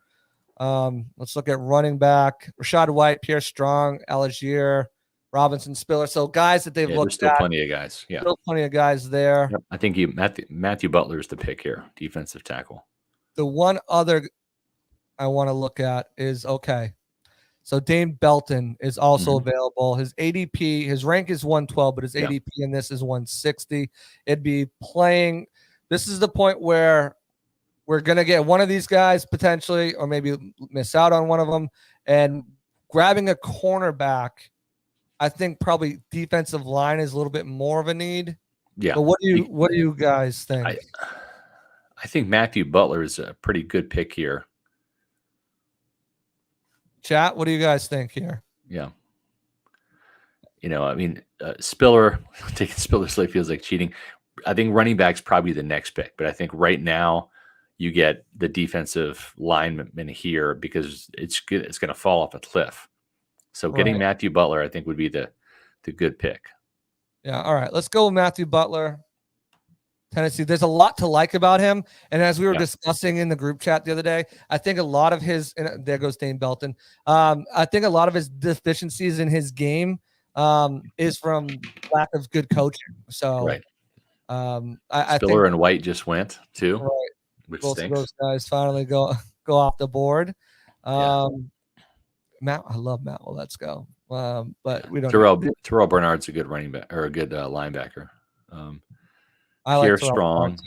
Let's look at running back. Rashad White, Pierre Strong, Algier, Robinson, Spiller. So guys that they've looked there's at. Plenty of guys. Yeah. Still plenty of guys there. Yep. I think Matthew Butler is the pick here, defensive tackle. The one other I want to look at is so Dane Belton is also available. His ADP, his rank is 112, but his ADP in this is 160. It'd be playing. This is the point where we're going to get one of these guys potentially, or maybe miss out on one of them, and grabbing a cornerback. I think probably defensive line is a little bit more of a need. Yeah. But what do you guys think? I think Matthew Butler is a pretty good pick here. Chat, what do you guys think here? Yeah. Spiller, taking Spiller's slate feels like cheating. I think running back's probably the next pick, but I think right now you get the defensive lineman here because it's good. It's going to fall off a cliff. So getting Matthew Butler, I think, would be the good pick. Yeah. All right. Let's go with Matthew Butler. Tennessee. There's a lot to like about him. And as we were discussing in the group chat the other day, I think a lot of his, and there goes Dane Belton. I think a lot of his deficiencies in his game is from lack of good coaching. So I Spiller think and White just went too. Right. Which Both stinks. of those guys finally go off the board. Matt, I love Matt. Well, let's go. But we don't. Terrell Bernard's a good running back or a good linebacker. I like Pierre Strong,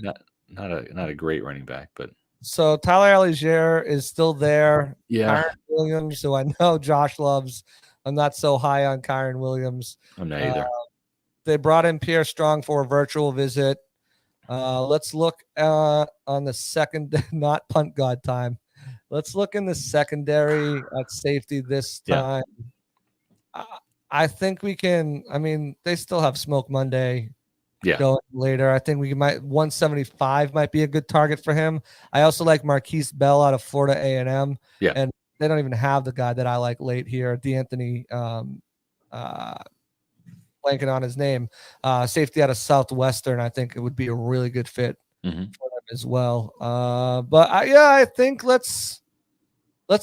not a great running back, but so Tyler Algier is still there. Yeah, Kyron Williams, who I know Josh loves. I'm not so high on Kyron Williams. I'm not either. They brought in Pierre Strong for a virtual visit. Let's look on the second, not punt god time. Let's look in the secondary at safety this time. I think we can. I mean, they still have Smoke Monday. Going later. I think 175 might be a good target for him. I also like Marquis Bell out of Florida A&M. Yeah. And they don't even have the guy that I like late here, D'Anthony, blanking on his name, safety out of Southwestern. I think it would be a really good fit for them as well. I think let's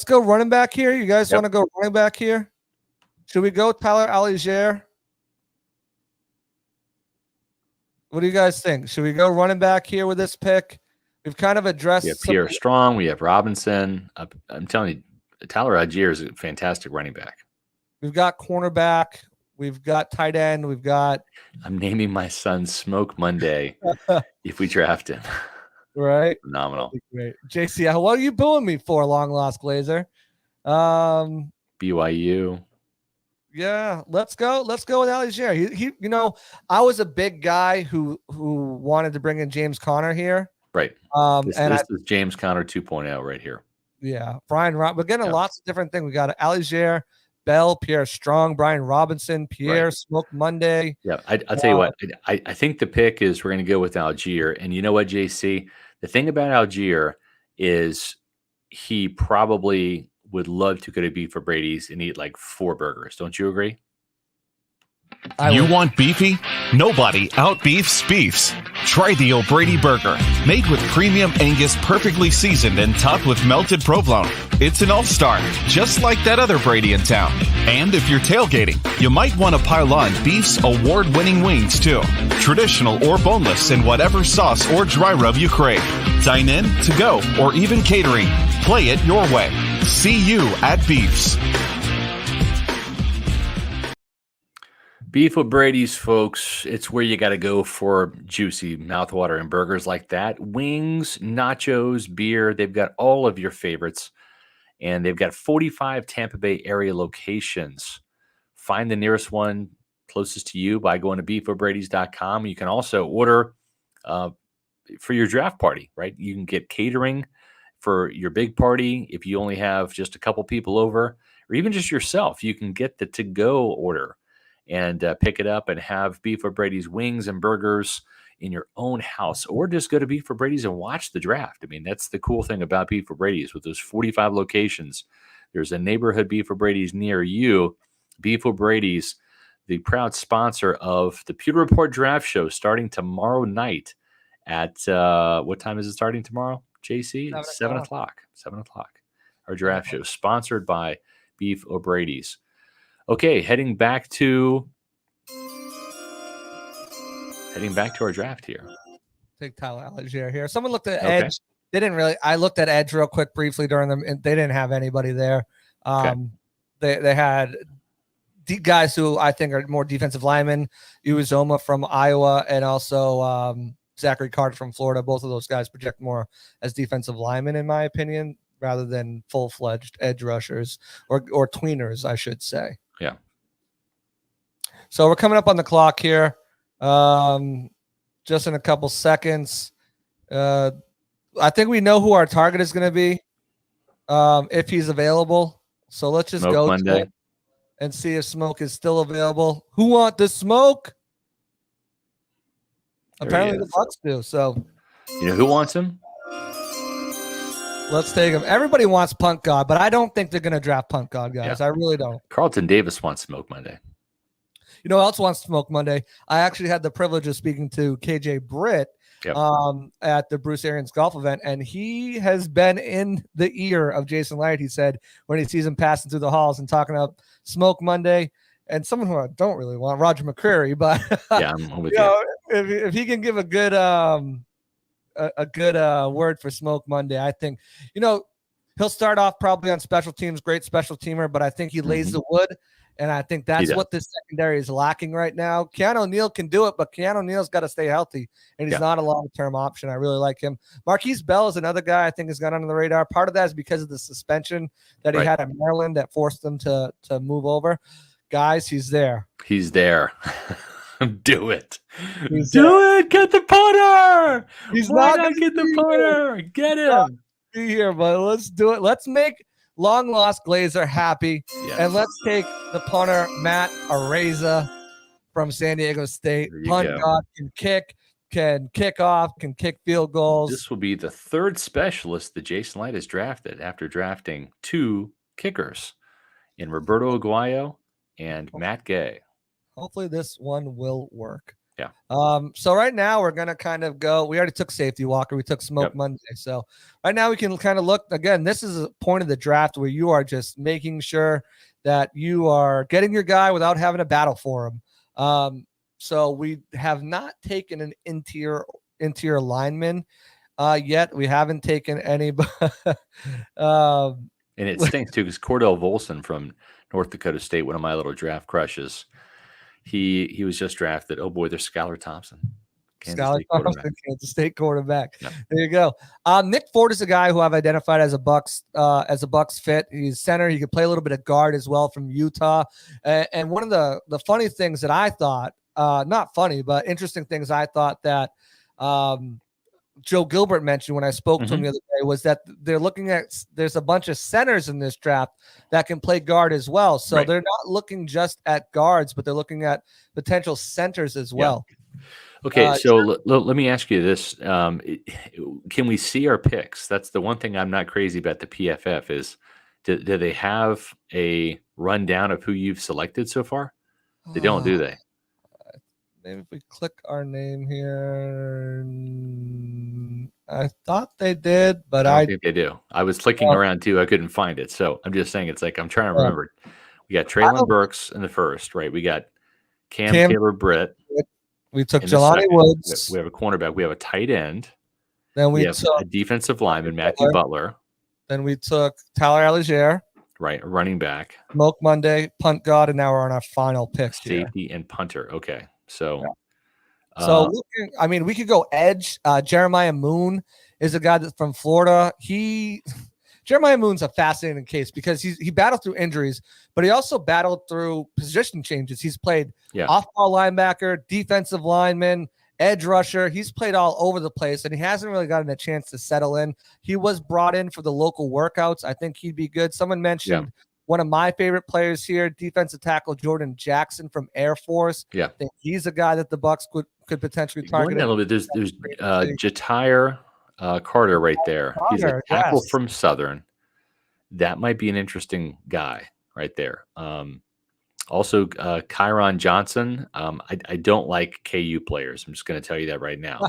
go running back here. You guys want to go running back here? Should we go Tyler Algier? What do you guys think? Should we go running back here with this pick? We've kind of addressed. We have Pierre Strong. We have Robinson. I'm telling you, Tyler Algier is a fantastic running back. We've got cornerback. We've got tight end. We've got. I'm naming my son Smoke Monday if we draft him. Right. Phenomenal. Great. JC, what are you booing me for, long lost Glazer? BYU. Yeah, let's go with Algier. He I was a big guy who wanted to bring in James Conner here. Right. This is James Conner 2.0 right here. Yeah, Brian We're getting lots of different things. We got Algier, Bell, Pierre Strong, Brian Robinson, Pierre Smoke Monday. Yeah, I'll tell you what. I think the pick is we're going to go with Algier, and you know what, JC, The thing about Algier is he probably would love to go to Beef O'Brady's and eat like 4 burgers. Don't you agree? You want beefy? Nobody out-beefs beefs. Try the O'Brady Burger, made with premium Angus perfectly seasoned and topped with melted provolone. It's an all-star, just like that other Brady in town. And if you're tailgating, you might want to pile on Beef's award-winning wings, too. Traditional or boneless in whatever sauce or dry rub you crave. Dine in, to go, or even catering. Play it your way. See you at Beef's. Beef O'Brady's, folks, it's where you got to go for juicy mouthwatering burgers like that. Wings, nachos, beer, they've got all of your favorites. And they've got 45 Tampa Bay area locations. Find the nearest one closest to you by going to beefobradys.com. You can also order for your draft party, right? You can get catering for your big party. If you only have just a couple people over, or even just yourself, you can get the to-go order and pick it up and have Beef O'Brady's wings and burgers in your own house, or just go to Beef O'Brady's and watch the draft. I mean, that's the cool thing about Beef O'Brady's. With those 45 locations, there's a neighborhood Beef O'Brady's near you. Beef O'Brady's, the proud sponsor of the Pewter Report Draft Show, starting tomorrow night at, what time is it starting tomorrow, JC? 7 o'clock. 7 o'clock. Our draft show, sponsored by Beef O'Brady's. Okay, heading back to our draft here. Take Tyler Algier here. Someone looked at Edge. They didn't really. I looked at Edge real quick briefly during them, and they didn't have anybody there. They had guys who I think are more defensive linemen, Uwazoma from Iowa, and also Zachary Carter from Florida. Both of those guys project more as defensive linemen, in my opinion, rather than full-fledged edge rushers or tweeners, I should say. Yeah. So we're coming up on the clock here. Just in a couple seconds. I think we know who our target is going to be if he's available. So let's just go to it and see if Smoke is still available. Who want the smoke? Apparently the Bucs do. So you know who wants him? Let's take him. Everybody wants Punt God, but I don't think they're going to draft Punt God, guys. Yeah. I really don't. Carlton Davis wants Smoke Monday. You know who else wants Smoke Monday? I actually had the privilege of speaking to KJ Britt at the Bruce Arians golf event, and he has been in the ear of Jason Licht. He said when he sees him passing through the halls and talking about Smoke Monday, and someone who I don't really want, Roger McCreary, but yeah, I'm with you. If he can give a good word for Smoke Monday, I think, he'll start off probably on special teams, great special teamer, but I think he lays the wood, and I think that's what this secondary is lacking right now. Keanu O'Neal can do it, but Keanu O'Neal's got to stay healthy, and he's not a long-term option. I really like him. Marquis Bell is another guy I think has gone under the radar. Part of that is because of the suspension that he had at Maryland that forced him to move over. Guys, he's there. He's there. Do it. Do it. Get the punter. He's not going to get the punter. Get him. Be here, but let's do it. Let's make long lost Glazer happy. Yes. And let's take the punter, Matt Araiza from San Diego State. Punt God can kick off, can kick field goals. This will be the third specialist that Jason Licht has drafted after drafting 2 kickers in Roberto Aguayo and Matt Gay. Hopefully this one will work. Yeah. So right now we're going to kind of go, we already took Safety Walker. We took Smoke Monday. So right now we can kind of look, again, this is a point of the draft where you are just making sure that you are getting your guy without having to battle for him. So we have not taken an interior lineman yet. We haven't taken any. And it stinks too, because Cordell Volson from North Dakota State, one of my little draft crushes, he was just drafted. Oh boy, there's Skylar Thompson. Kansas State quarterback. Yeah. There you go. Nick Ford is a guy who I've identified as a Bucs fit. He's center. He could play a little bit of guard as well from Utah. And one of the funny things that I thought, not funny, but interesting things I thought that Joe Gilbert mentioned when I spoke to him the other day was that they're looking at, there's a bunch of centers in this draft that can play guard as well. So they're not looking just at guards, but they're looking at potential centers as well. Okay, so let me ask you this: can we see our picks? That's the one thing I'm not crazy about the PFF is. Do they have a rundown of who you've selected so far? They don't, do they? Maybe if we click our name here. I thought they did, but I don't think they do. I was clicking around too. I couldn't find it. So I'm just saying it's like I'm trying to remember. We got Treylon Burks in the first, right? We got Cam Taylor-Britt. We took Jelani Woods. We have a cornerback. We have a tight end. Then we have a defensive lineman, Matthew Butler. Then we took Tyler Algier. Right, a running back. Smoke Monday, punt god, and now we're on our final picks. Safety and punter. Okay, so. Yeah. So we could go edge. Jeremiah Moon is a guy that's from Florida. Jeremiah Moon's a fascinating case because he battled through injuries, but he also battled through position changes. He's played off-ball linebacker, defensive lineman, edge rusher. He's played all over the place, and he hasn't really gotten a chance to settle in. He was brought in for the local workouts. I think he'd be good. Someone mentioned one of my favorite players here, defensive tackle Jordan Jackson from Air Force. Yeah, I think he's a guy that the Bucs could potentially target. A little bit. There's Jatire Carter right there. He's a tackle from Southern. That might be an interesting guy right there. Also, Kyron Johnson. I don't like KU players. I'm just going to tell you that right now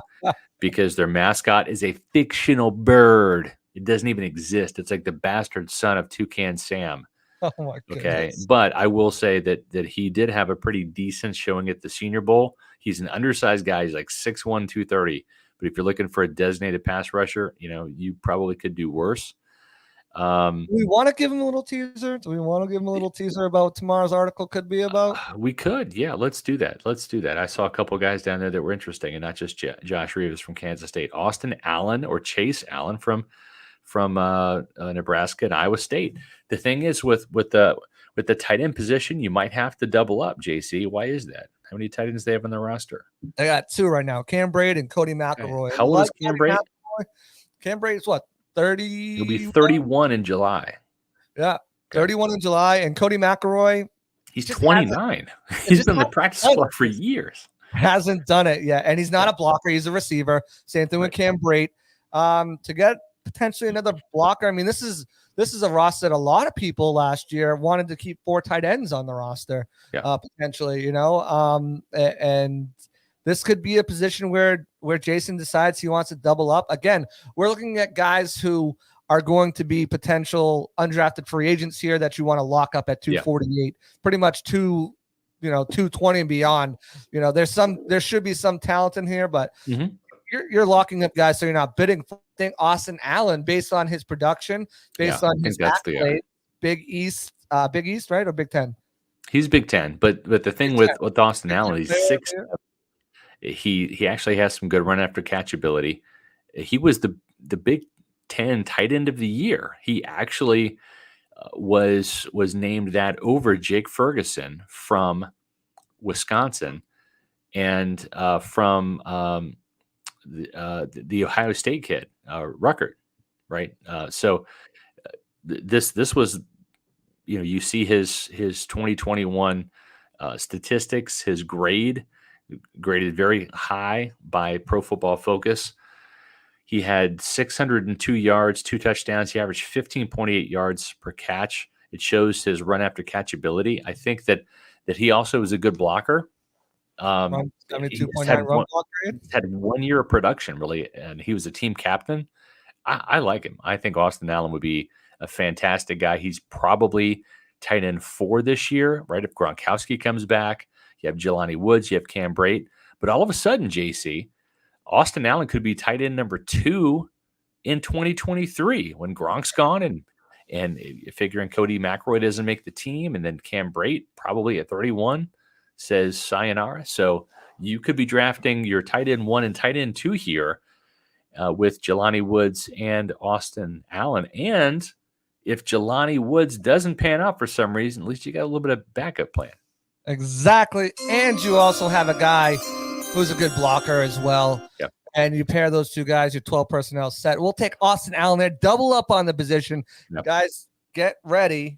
because their mascot is a fictional bird. It doesn't even exist. It's like the bastard son of Toucan Sam. Oh my goodness. Okay, but I will say that he did have a pretty decent showing at the Senior Bowl. He's an undersized guy. He's like 6'1", 230. But if you're looking for a designated pass rusher, you probably could do worse. Do we want to give him a little teaser? Do we want to give him a little teaser about what tomorrow's article could be about? We could. Yeah, let's do that. I saw a couple guys down there that were interesting, and not just Josh Reeves from Kansas State. Austin Allen or Chase Allen from Nebraska and Iowa State. The thing is with the tight end position, you might have to double up, JC. Why is that? How many tight ends they have on their roster? They got two right now, Cam Braid and Cody McElroy. Okay. How old is Cam Braid? Cam Braid is what, 30? He'll be 31 in July. Yeah, 31 in July. And Cody McElroy, he's 29. He's been in the practice squad for years. Hasn't done it yet. And he's not a blocker. He's a receiver. Same thing with Cam Braid. To get potentially another blocker. I mean, this is a roster that a lot of people last year wanted to keep 4 tight ends on the roster, potentially, and this could be a position where Jason decides he wants to double up. Again, we're looking at guys who are going to be potential undrafted free agents here that you want to lock up at 248, pretty much 220 and beyond. There should be some talent in here, but you're locking up guys so you're not bidding for Austin Allen based on his production, based on his accolades. Big East, right? Or Big Ten? He's Big Ten, but the thing with Austin Allen, he's 6'7". He actually has some good run after catch ability. He was the Big Ten tight end of the year. He actually was named that over Jake Ferguson from Wisconsin and from the Ohio State kid, Ruckert, right? So this was, you see his 2021 statistics, his graded very high by Pro Football Focus. He had 602 yards, 2 touchdowns. He averaged 15.8 yards per catch. It shows his run after catch ability. I think that he also is a good blocker. 72.9 run block grade. Had 1 year of production, really, and he was a team captain. I like him. I think Austin Allen would be a fantastic guy. He's probably tight end 4 this year, right? If Gronkowski comes back, you have Jelani Woods, you have Cam Braid. But all of a sudden, JC, Austin Allen could be tight end number 2 in 2023 when Gronk's gone and figuring Cody McElroy doesn't make the team, and then Cam Braid probably at 31 says sayonara. So you could be drafting your tight end 1 and tight end 2 here with Jelani Woods and Austin Allen. And if Jelani Woods doesn't pan out for some reason, at least you got a little bit of backup plan. Exactly. And you also have a guy who's a good blocker as well. Yep. And you pair those two guys, your 12 personnel set. We'll take Austin Allen there, double up on the position. Yep. Guys, get ready.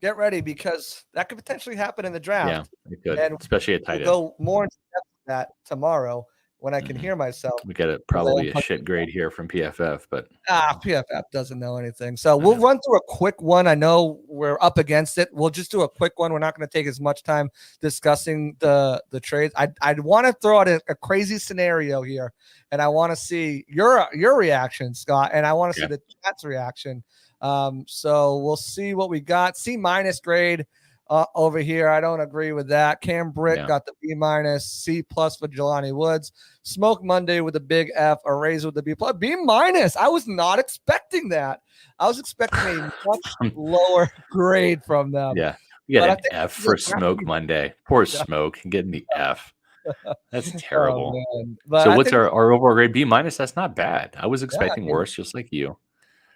Get ready because that could potentially happen in the draft. Yeah, it could, and especially at tight end. Go more into depth that tomorrow when I can hear myself. We got probably a shit grade here from PFF, but PFF doesn't know anything. So we'll run through a quick one. I know we're up against it. We'll just do a quick one. We're not going to take as much time discussing the trades. I'd want to throw out a crazy scenario here, and I want to see your reaction, Scott, and I want to see the chat's reaction. So we'll see what we got. C- grade over here. I don't agree with that. Cam Britt got the B-, C+ for Jelani Woods. Smoke Monday with a big F, a raise with the B+. B-. I was not expecting that. I was expecting a much lower grade from them. Yeah. You got an F for Smoke Monday. Poor Smoke getting the F. That's terrible. So what's our overall grade? B-. That's not bad. I was expecting worse, just like you.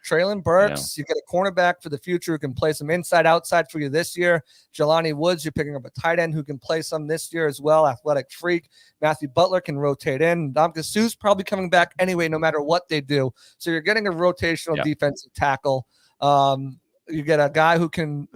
Traylon Burks, you get a cornerback for the future who can play some inside, outside for you this year. Jelani Woods, you're picking up a tight end who can play some this year as well. Athletic freak. Matthew Butler can rotate in. Dominic Sue's probably coming back anyway, no matter what they do. So you're getting a rotational defensive tackle. You get a guy who can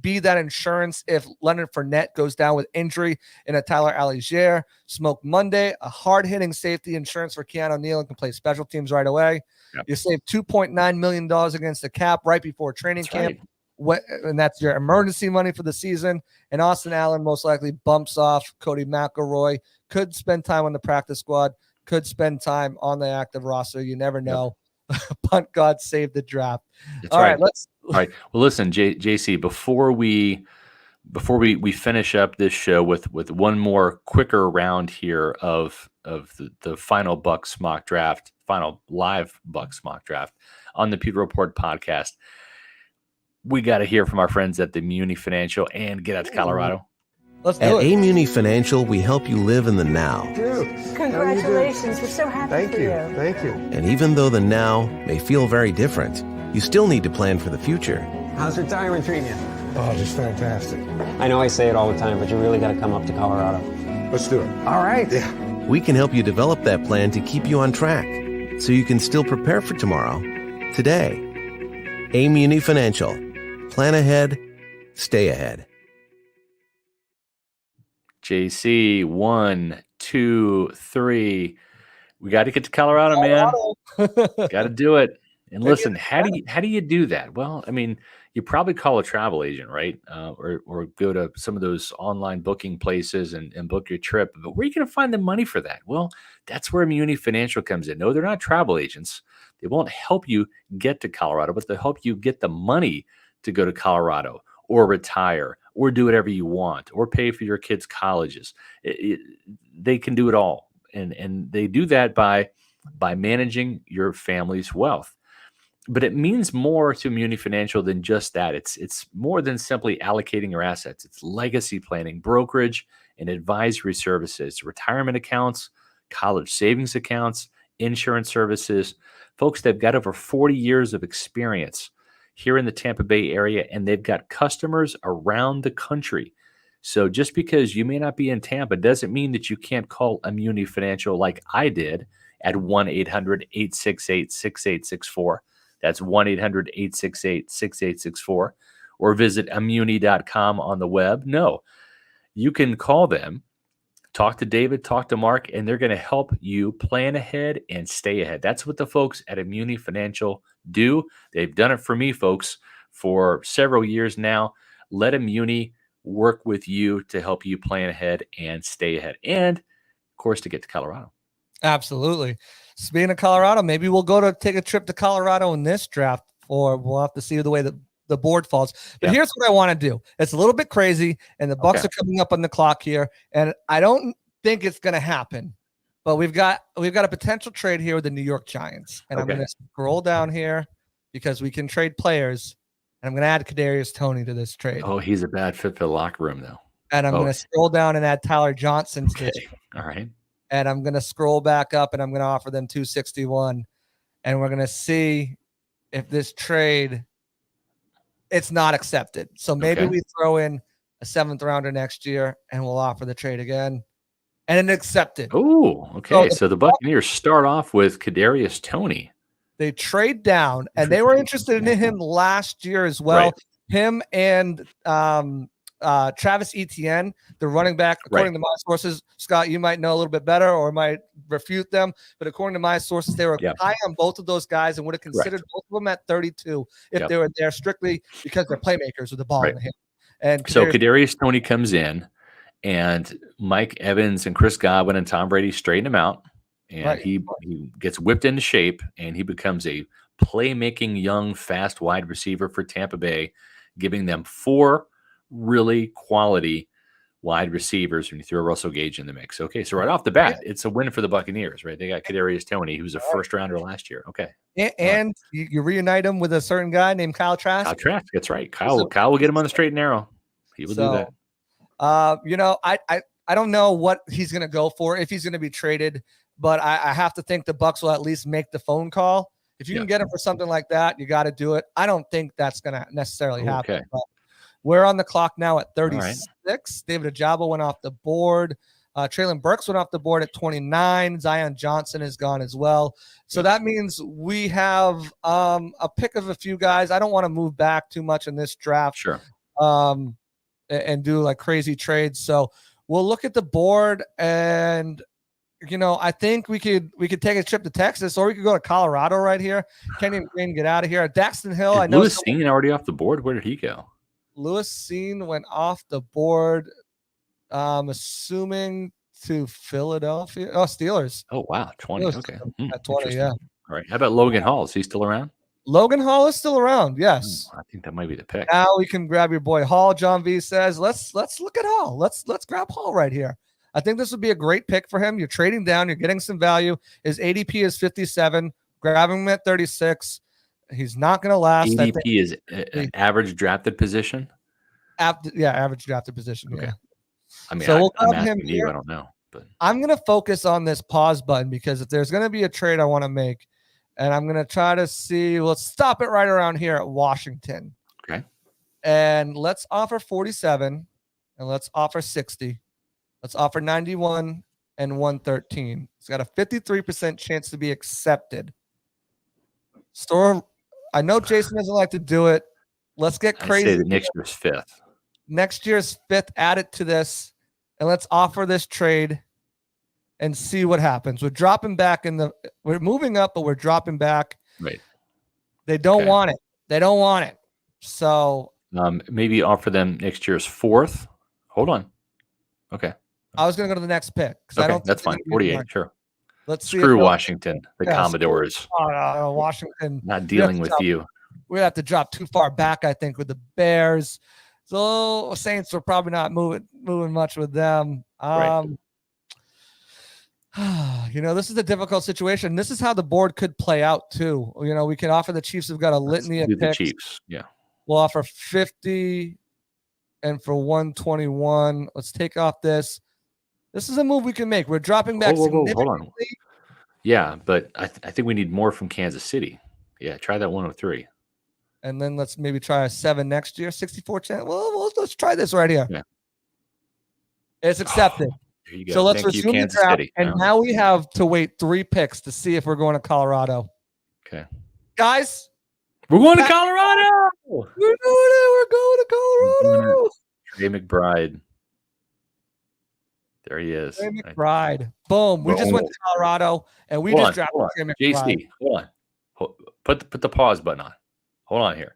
be that insurance if Leonard Fournette goes down with injury in a Tyler Algier. Smoke Monday, a hard-hitting safety insurance for Keanu Neal and can play special teams right away. Yep. You save $2.9 million against the cap right before training camp. Right. And that's your emergency money for the season. And Austin Allen most likely bumps off Cody McElroy. Could spend time on the practice squad. Could spend time on the active roster. You never know. Yep. Punt God saved the draft. That's all right. All right. Well, listen, JC, before we finish up this show with one more quicker round here of the final Bucs mock draft, final live Bucs mock draft on the Pewter Report podcast, we got to hear from our friends at the Muni Financial and get out to Colorado. Let's do it. At Muni Financial, we help you live in the now. Congratulations. We're so happy for you. Thank you. And even though the now may feel very different, you still need to plan for the future. How's retirement treating you? Oh, just fantastic. I know I say it all the time, but you really got to come up to Colorado. Let's do it. All right. Yeah. We can help you develop that plan to keep you on track so you can still prepare for tomorrow, today. Muni Financial. Plan ahead, stay ahead. JC, 1, 2, 3. We got to get to Colorado, man. Got to do it. And listen, how do you do that? Well, I mean, you probably call a travel agent, right? Or go to some of those online booking places and book your trip. But where are you going to find the money for that? Well, that's where Muni Financial comes in. No, they're not travel agents. They won't help you get to Colorado, but they'll help you get the money to go to Colorado or retire or do whatever you want or pay for your kids' colleges. They can do it all. And they do that by managing your family's wealth. But it means more to Muni Financial than just that. It's more than simply allocating your assets. It's legacy planning, brokerage, and advisory services, retirement accounts, college savings accounts, insurance services. Folks, they've got over 40 years of experience here in the Tampa Bay area, and they've got customers around the country. So just because you may not be in Tampa doesn't mean that you can't call a Muni Financial like I did at 1-800-868-6864. That's 1-800-868-6864. Or visit Amuni.com on the web. No, you can call them, talk to David, talk to Mark, and they're going to help you plan ahead and stay ahead. That's what the folks at Muni Financial do. They've done it for me, folks, for several years now. Let Muni work with you to help you plan ahead and stay ahead. And, of course, to get to Colorado. Absolutely. Speaking of Colorado, maybe we'll go to take a trip to Colorado in this draft, or we'll have to see the way the board falls. But here's what I want to do. It's a little bit crazy, and the Bucs are coming up on the clock here, and I don't think it's going to happen. But we've got a potential trade here with the New York Giants, and I'm going to scroll down here because we can trade players, and I'm going to add Kadarius Toney to this trade. Oh, he's a bad fit for the locker room, though. And I'm going to scroll down and add Tyler Johnson to this. All right. And I'm going to scroll back up and I'm going to offer them 261. And we're going to see if this trade, it's not accepted. So maybe we throw in a 7th rounder next year and we'll offer the trade again. And it accepted. Oh, okay. So the Buccaneers start off with Kadarius Toney. They trade down and they were interested in him last year as well. Right. Him and Travis Etienne, the running back, according to my sources. Scott, you might know a little bit better or might refute them, but according to my sources, they were high on both of those guys and would have considered both of them at 32 if they were there strictly because they're playmakers with the ball in the hand. And so Kadarius Toney comes in, and Mike Evans and Chris Godwin and Tom Brady straighten him out, and he gets whipped into shape, and he becomes a playmaking young fast wide receiver for Tampa Bay, giving them 4 really quality wide receivers when you throw Russell Gage in the mix. Okay, so right off the bat, it's a win for the Buccaneers, right? They got Kadarius Toney, who was a first rounder last year. Okay, and you reunite him with a certain guy named Kyle Trask. Kyle Trask, that's right. Kyle will get him on the straight and narrow. He will do that. I don't know what he's going to go for if he's going to be traded, but I have to think the Bucs will at least make the phone call. If you can get him for something like that, you got to do it. I don't think that's going to necessarily happen. But we're on the clock now at 36. Right. David Ajabo went off the board. Traylon Burks went off the board at 29. Zion Johnson is gone as well. So that means we have a pick of a few guys. I don't want to move back too much in this draft. Sure. And do like crazy trades. So we'll look at the board, and I think we could take a trip to Texas, or we could go to Colorado right here. Kenyon Green, get out of here. Daxton Hill. Is I know Lewis Cine already off the board. Where did he go? Lewis Cine went off the board. Assuming to Philadelphia. Oh, Steelers. Oh wow, 20. Okay, at 20. Yeah. All right. How about Logan Hall? Is he still around? Logan Hall is still around. Yes. I think that might be the pick. Now we can grab your boy Hall. John V says, let's look at Hall. Let's grab Hall right here. I think this would be a great pick for him. You're trading down. You're getting some value. His ADP is 57. Grab him at 36. He's not going to last. ADP is an average drafted position? Average drafted position. Okay. Yeah. I mean, so I'm asking you. I don't know. But I'm going to focus on this pause button because if there's going to be a trade I want to make, and I'm going to try to see, let's stop it right around here at Washington. Okay. And let's offer 47 and let's offer 60. Let's offer 91 and 113. It's got a 53% chance to be accepted. I know Jason doesn't like to do it. Let's get crazy. I'd say that next year's 5th. Next year's 5th, add it to this, and let's offer this trade and see what happens. We're dropping back we're moving up, but we're dropping back. Right. They don't want it. So maybe offer them next year's 4th. Hold on. Okay. I was going to go to the next pick because I don't. That's fine. 48. Sure. Let's see. Screw Washington, the Commodores. Washington. Not dealing with you. We have to drop too far back, I think, with the Bears. So Saints are probably not moving much with them. Right. This is a difficult situation. This is how the board could play out too. We can offer the Chiefs have got a litany of picks. The Chiefs, yeah. We'll offer 50 and for 121. Let's take off this. This is a move we can make. We're dropping back significantly. Hold on. Yeah, but I think we need more from Kansas City. Yeah, try that 103. And then let's maybe try a 7 next year, 64 chance. Well, let's try this right here. Yeah. It's accepted. There you go. So let's Thank resume you, the draft. City. And now we have to wait 3 picks to see if we're going to Colorado. Okay. Guys. We're going to Colorado. We're doing it. We're going to Colorado. Trey McBride. There he is. Trey McBride. Boom. We just went to Colorado and we just drafted Trey McBride. JC, hold on. Put the pause button on. Hold on here.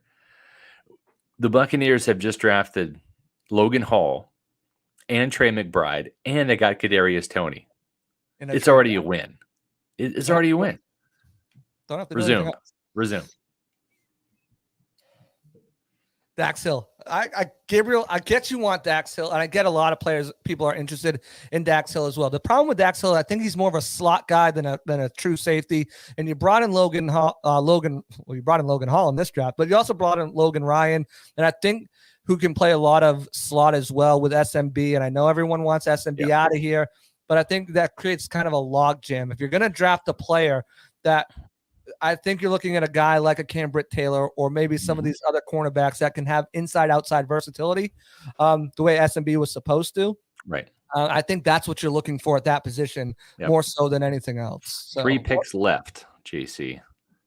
The Buccaneers have just drafted Logan Hall and Trey McBride, and they got Kadarius Toney. It's already a win. It's already a win. Don't have to Resume. Dax Hill. Gabriel, I get you want Dax Hill, and I get a lot of people are interested in Dax Hill as well. The problem with Dax Hill, I think he's more of a slot guy than a true safety. And you brought in Logan Hall, you brought in Logan Hall in this draft, but you also brought in Logan Ryan, and I think who can play a lot of slot as well with SMB. And I know everyone wants SMB out of here, but I think that creates kind of a log jam. If you're going to draft a player that I think you're looking at a guy like a Cam Britt-Taylor or maybe some of these other cornerbacks that can have inside-outside versatility the way SMB was supposed to. Right. I think that's what you're looking for at that position more so than anything else. So, 3 picks left, JC.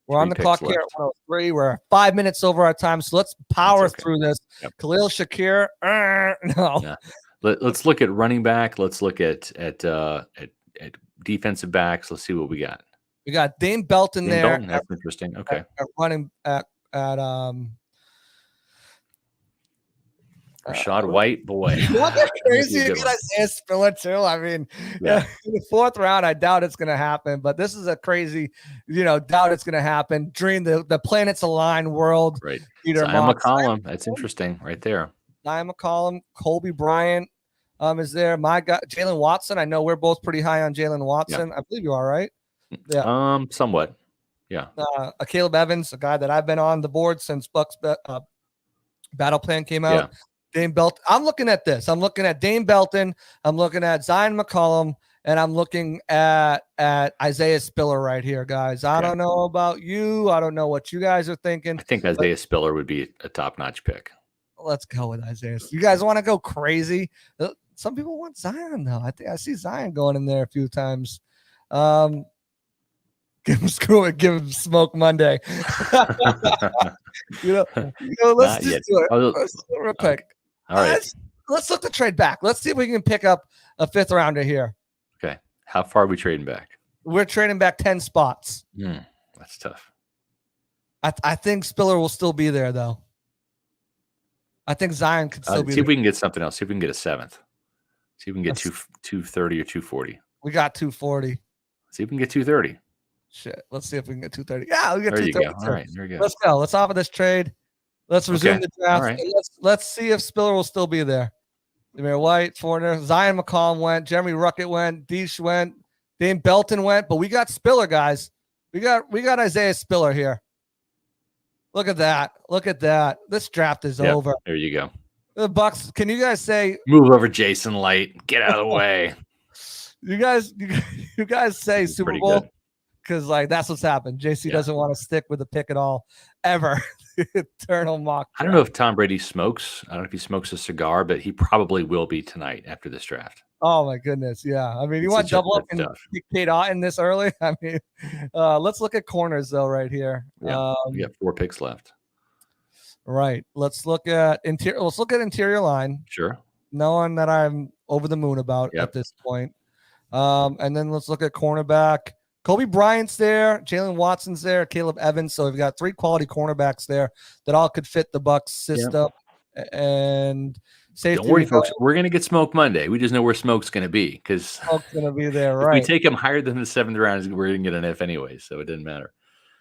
We're on the clock here at 103. We're 5 minutes over our time, so let's power through this. Yep. Khalil Shakir, no. Yeah. Let's look at running back. Let's look at defensive backs. Let's see what we got. We got Dane Belton there. Belton, that's interesting. Okay. At running at Rashad White, boy. That's crazy. You get Isaiah Spiller too. I mean, in the 4th round, I doubt it's going to happen. But this is a crazy, doubt it's going to happen. Dream the planets align world. Right. Zion McCollum. That's interesting, right there. Zion McCollum, Colby Bryant, is there. My guy, Jalen Watson. I know we're both pretty high on Jalen Watson. I believe you are, right? Yeah. Somewhat. Yeah. Caleb Evans, a guy that I've been on the board since Bucs Battle Plan came out. Yeah. Dane Belton. I'm looking at this. I'm looking at Dane Belton. I'm looking at Zion McCollum, and I'm looking at Isaiah Spiller right here, guys. I don't know about you. I don't know what you guys are thinking. I think Isaiah Spiller would be a top-notch pick. Let's go with Isaiah. You guys want to go crazy? Some people want Zion, though. I think I see Zion going in there a few times. Give him Smoke Monday. Let's just do it. Let's do it real quick. All right. Let's look to trade back. Let's see if we can pick up a 5th rounder here. Okay. How far are we trading back? We're trading back 10 spots. That's tough. I think Spiller will still be there, though. I think Zion could still be there. See if we can get something else. See if we can get a 7th. See if we can get 230 or 240. We got 240. See if we can get 230. Shit. Let's see if we can get 230. Yeah, we get 230. There you go. All right. There we go. Let's go. Let's offer this trade. Let's resume the draft. Right. Let's see if Spiller will still be there. Demir White, Foreigner, Zion McCollum went, Jeremy Ruckett went, Deesh went, Dane Belton went, but we got Spiller, guys. We got Isaiah Spiller here. Look at that. Look at that. This draft is over. There you go. The Bucs. Can you guys say move over, Jason Light? Get out of the way. You guys say Super Bowl because that's what's happened. JC doesn't want to stick with the pick at all ever. Eternal mock draft. I don't know if Tom Brady smokes. I don't know if he smokes a cigar, but he probably will be tonight after this draft. Oh my goodness, yeah. I mean, you want to double up and pick Kate Otten this early? I mean, let's look at corners though, right here. Yeah, we got 4 picks left. Right. Let's look at interior. Let's look at interior line. Sure. Knowing that I'm over the moon about at this point. And then let's look at cornerback. Kobe Bryant's there, Jalen Watson's there, Caleb Evans. So we've got 3 quality cornerbacks there that all could fit the Bucs system. And safety. Don't worry, folks. We're going to get Smoke Monday. We just know where Smoke's going to be because Smoke's going to be there, right? If we take him higher than the 7th round, we're going to get an F anyway, so it doesn't matter.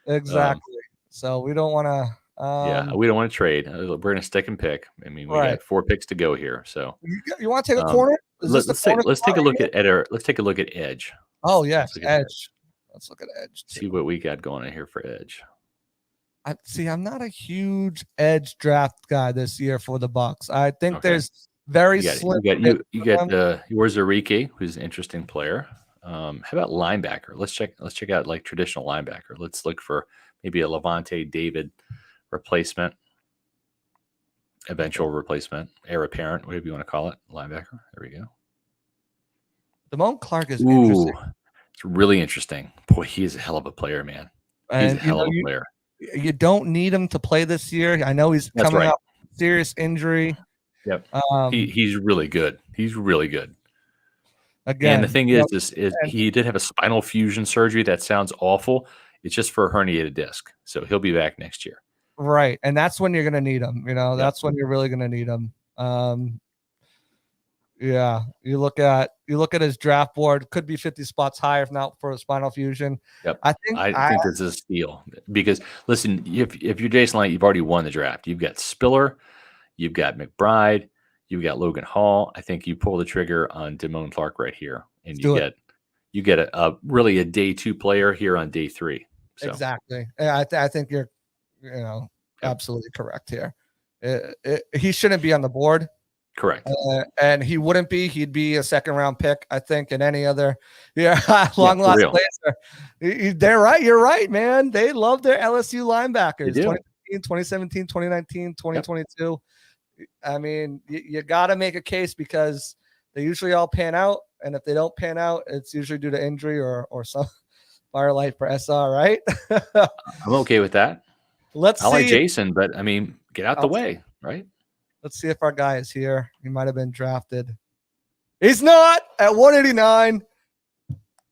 Exactly. So we don't want to. We don't want to trade. We're going to stick and pick. I mean, we got 4 picks to go here. So you want to take a corner? Let's take a look at let's take a look at edge. Oh yes, edge. Let's look at edge. See what we got going on here for edge. I'm not a huge edge draft guy this year for the Bucs. I think there's very slim. You got yours Arike, who's an interesting player. How about linebacker? Let's check out like traditional linebacker. Let's look for maybe a Levante David replacement, eventual replacement, heir apparent, whatever you want to call it, linebacker. There we go. Damone Clark is interesting. It's really interesting. Boy, he is a hell of a player, man. He's a hell of a player. You don't need him to play this year. I know he's coming out with serious injury. Yep. He's really good. He's really good. Again, and the thing is he did have a spinal fusion surgery. That sounds awful. It's just for a herniated disc. So he'll be back next year. Right. And that's when you're going to need him. That's when you're really going to need him. Yeah. You look at his draft board, could be 50 spots higher if not for a spinal fusion. Yep. I think this is a steal because listen, if you're Jason Light, you've already won the draft. You've got Spiller, you've got McBride, you've got Logan Hall. I think you pull the trigger on Damone Clark right here, and you get a really a day 2 player here on day 3. So. Exactly. I think you're absolutely correct here. He shouldn't be on the board. Correct. And he wouldn't be. He'd be a 2nd round pick, I think, in any other long lost player. They're right. You're right, man. They love their LSU linebackers. 2015, 2017, 2019, 2022. I mean, you got to make a case because they usually all pan out. And if they don't pan out, it's usually due to injury or some. Firelight for SR, right? I'm okay with that. Let's see. I like Jason, but I mean, get out the way, right? Let's see if our guy is here. He might have been drafted. He's not at 189.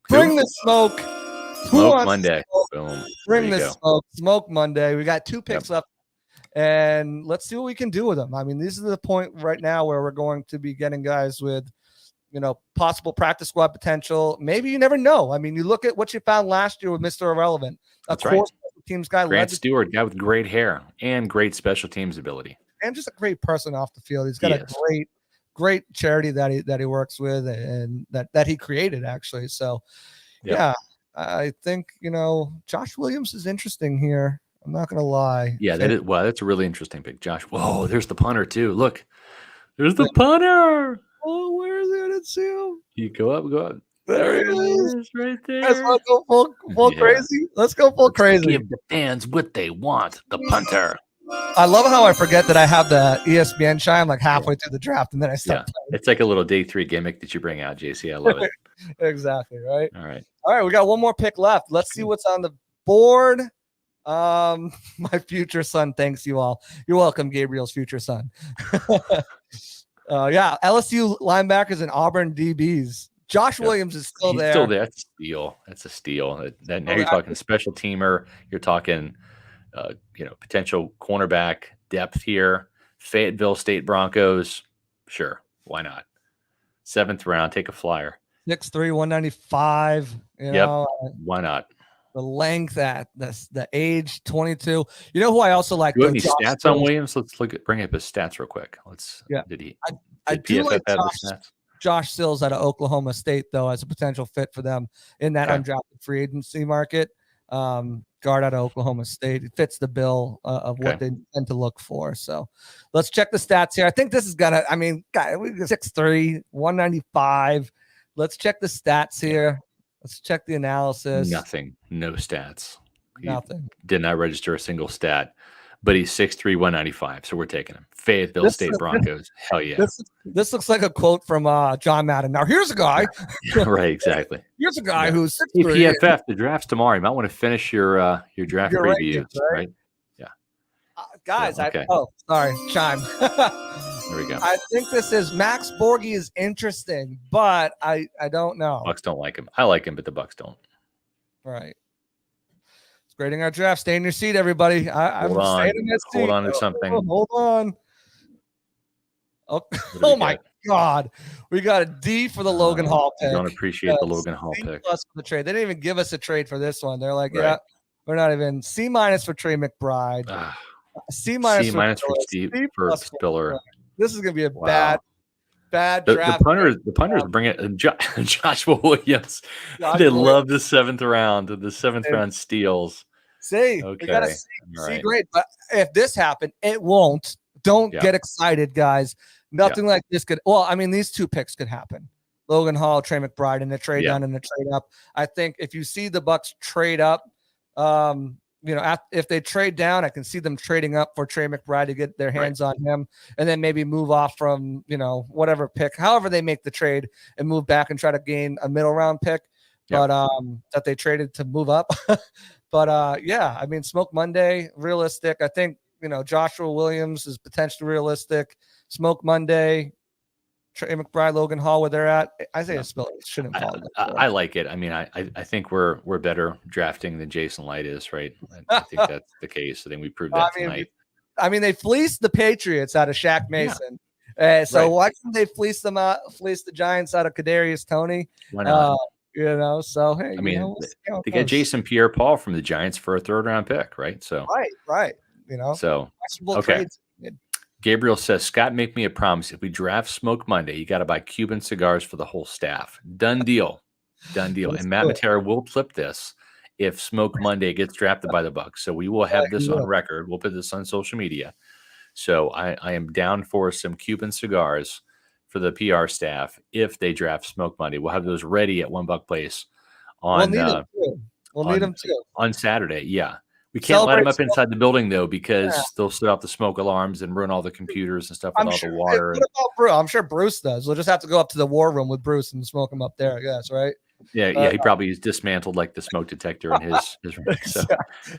Bring the smoke. Smoke Monday. Boom. Bring the smoke. Smoke Monday. We got 2 picks left, and let's see what we can do with them. I mean, this is the point right now where we're going to be getting guys with, possible practice squad potential. Maybe you never know. I mean, you look at what you found last year with Mr. Irrelevant. That's right. Teams guy, Grant Stewart, guy with great hair and great special teams ability, and just a great person off the field. He's got a great charity that he works with, and that he created actually. So, yeah, I think Josh Williams is interesting here. I'm not gonna lie. Yeah, that's a really interesting pick, Josh. Whoa, there's the punter too. Look, there's the punter. Oh, where is it? Let's see him. You go up. There he is, right there. Let's go full crazy. Let's go full crazy. Give the fans what they want. The punter. I love how I forget that I have the ESPN chime like halfway through the draft, and then I start playing. It's like a little day 3 gimmick that you bring out, JC. I love it. Exactly, right? All right. We got one more pick left. Let's see what's on the board. My future son thanks you all. You're welcome, Gabriel's future son. LSU linebackers and Auburn DBs. Josh Williams is still there. Still there. That's a steal. That's a steal. Now you're talking special teamer. You're talking, potential cornerback depth here. Fayetteville State Broncos. Sure. Why not? 7th round. Take a flyer. 6'3", 195. Why not? The length, the age, 22. You know who I also like? Do you have any stats on Williams? Let's bring up his stats real quick. Did PFF have the stats? Josh Sills out of Oklahoma State, though, as a potential fit for them in that undrafted free agency market. Guard out of Oklahoma State. It fits the bill of what they tend to look for. So let's check the stats here. I think this is we got 6'3", 195. Let's check the stats here. Let's check the analysis. Nothing. No stats. Nothing. He did not register a single stat. But he's 6'3", 195, so we're taking him. Fayetteville State Broncos. Hell yeah. This looks like a quote from John Madden. Now, here's a guy. Right, exactly. Here's a guy who's 6'3". Hey, PFF, the draft's tomorrow. You might want to finish your draft previews, right? Yeah. Guys, okay. Sorry, chime. There we go. I think this is Max Borghi is interesting, but I don't know. Bucs don't like him. I like him, but the Bucs don't. Right. Grading our draft. Stay in your seat, everybody. I'm staying in this seat. Hold on to something. Hold on. Oh my God. We got a D for the Logan Hall pick. I don't appreciate the Logan Hall pick. Plus for the trade. They didn't even give us a trade for this one. They're like, we're not even C- for Trey McBride. C- for Steve for Spiller. This is gonna be a bad draft. The punters bring it. Joshua Williams. They love the 7th round. The 7th round steals. We got a C grade. But if this happened, it won't. Don't get excited, guys. Nothing like this could. Well, I mean, these 2 picks could happen. Logan Hall, Trey McBride, and the trade down and the trade up. I think if you see the Bucs trade up, if they trade down, I can see them trading up for Trey McBride to get their hands on him, and then maybe move off from whatever pick, however they make the trade, and move back and try to gain a middle round pick, but that they traded to move up. But I mean, Smoke Monday, realistic. I think Joshua Williams is potentially realistic. Smoke Monday, Trey McBride, Logan Hall, where they're at. Isaiah Spiller shouldn't fall. I like it. I mean, I think we're better drafting than Jason Light is, right? I think that's the case. I think we proved that tonight. I mean, they fleeced the Patriots out of Shaq Mason. Why couldn't they fleece the Giants out of Kadarius Toney? Why not? So hey, I mean, they get Jason Pierre-Paul from the Giants for a 3rd round pick, right? So right. So okay. Gabriel says, Scott, make me a promise. If we draft Smoke Monday, you got to buy Cuban cigars for the whole staff. Done deal. And Matt Matera will flip this if Smoke Monday gets drafted by the Bucs. So we will have this on record. We'll put this on social media. So I am down for some Cuban cigars for the PR staff if they draft Smoke Monday. We'll have those ready at $1 Place on we'll need them too. On Saturday. Yeah. We can't let them up inside the building, though, because they'll set off the smoke alarms and ruin all the computers and stuff with all the water. What about Bruce? I'm sure Bruce does. We'll just have to go up to the war room with Bruce and smoke them up there, I guess, right? Yeah, he probably is dismantled like the smoke detector in his room. So.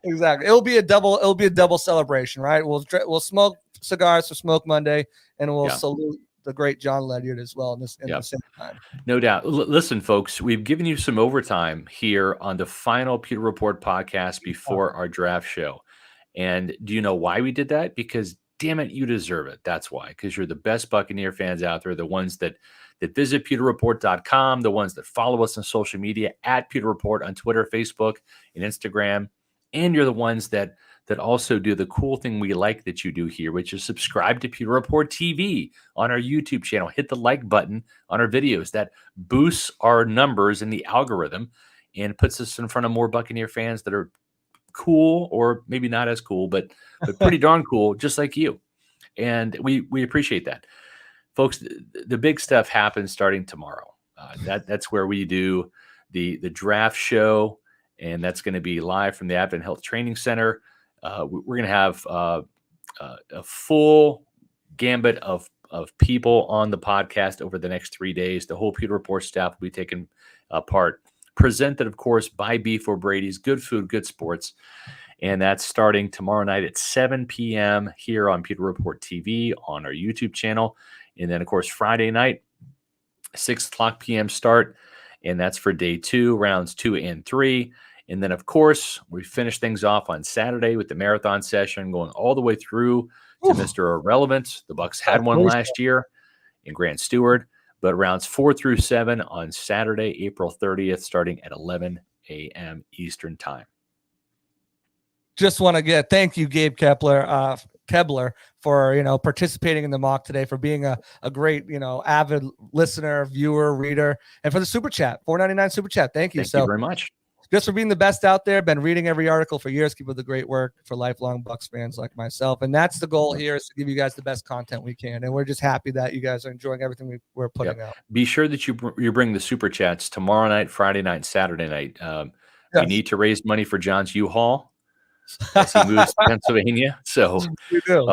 Exactly. It'll be a double celebration, right? We'll smoke cigars for Smoke Monday, and we'll salute the great John Ledyard as well in the same time. No doubt. Listen, folks, we've given you some overtime here on the final Pewter Report podcast before our draft show. And do you know why we did that? Because damn it, you deserve it. That's why, because you're the best Buccaneer fans out there, the ones that visit pewterreport.com, the ones that follow us on social media at Pewter Report on Twitter, Facebook, and Instagram. And you're the ones that also do the cool thing we like that you do here, which is subscribe to Pewter Report TV on our YouTube channel. Hit the like button on our videos. That boosts our numbers in the algorithm and puts us in front of more Buccaneer fans that are cool, or maybe not as cool, but pretty darn cool, just like you. And we appreciate that. Folks, the big stuff happens starting tomorrow. That's where we do the draft show, and that's going to be live from the Advent Health Training Center. We're going to have a full gambit of people on the podcast over the next 3 days. The whole Pewter Report staff will be taking part. Presented, of course, by Beef O'Brady's. Good food, good sports. And that's starting tomorrow night at 7 p.m. here on Pewter Report TV on our YouTube channel. And then, of course, Friday night, 6 o'clock p.m. start. And that's for day 2, rounds 2 and 3. And then, of course, we finish things off on Saturday with the marathon session, going all the way through to Mr. Irrelevant. The Bucs had one last year in Grant Stewart. But rounds 4 through 7 on Saturday, April 30th, starting at 11 a.m. Eastern time. Just want to thank you, Gabe Kebler, for participating in the mock today, for being a great avid listener, viewer, reader, and for the super chat, $4.99 super chat. Thank you. Thank you very much. Just for being the best out there. Been reading every article for years. Keep up the great work for lifelong Bucs fans like myself. And that's the goal here, is to give you guys the best content we can. And we're just happy that you guys are enjoying everything we're putting out. Be sure that you bring the super chats tomorrow night, Friday night, Saturday night. We need to raise money for John's U-Haul as he moves to Pennsylvania. So we do.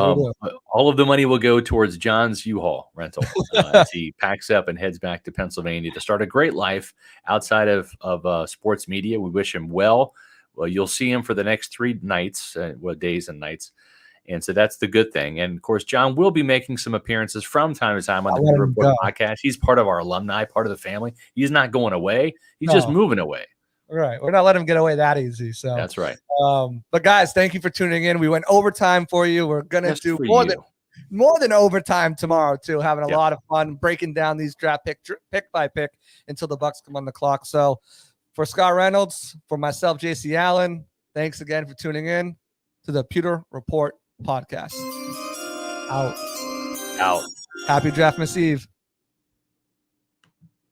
all of the money will go towards John's U-Haul rental as he packs up and heads back to Pennsylvania to start a great life outside of sports media. We wish him well. Well, you'll see him for the next 3 nights, days and nights. And so that's the good thing. And, of course, John will be making some appearances from time to time on the Pewter Report podcast. He's part of our alumni, part of the family. He's not going away. He's just moving away. Right. We're not letting him get away that easy. So that's right. But guys, thank you for tuning in. We went overtime for you. We're going to do more than overtime tomorrow too. Having a lot of fun breaking down these draft pick by pick until the Bucs come on the clock. So for Scott Reynolds, for myself, JC Allen, thanks again for tuning in to the Pewter Report podcast. Out. Out. Happy Draftmas Eve.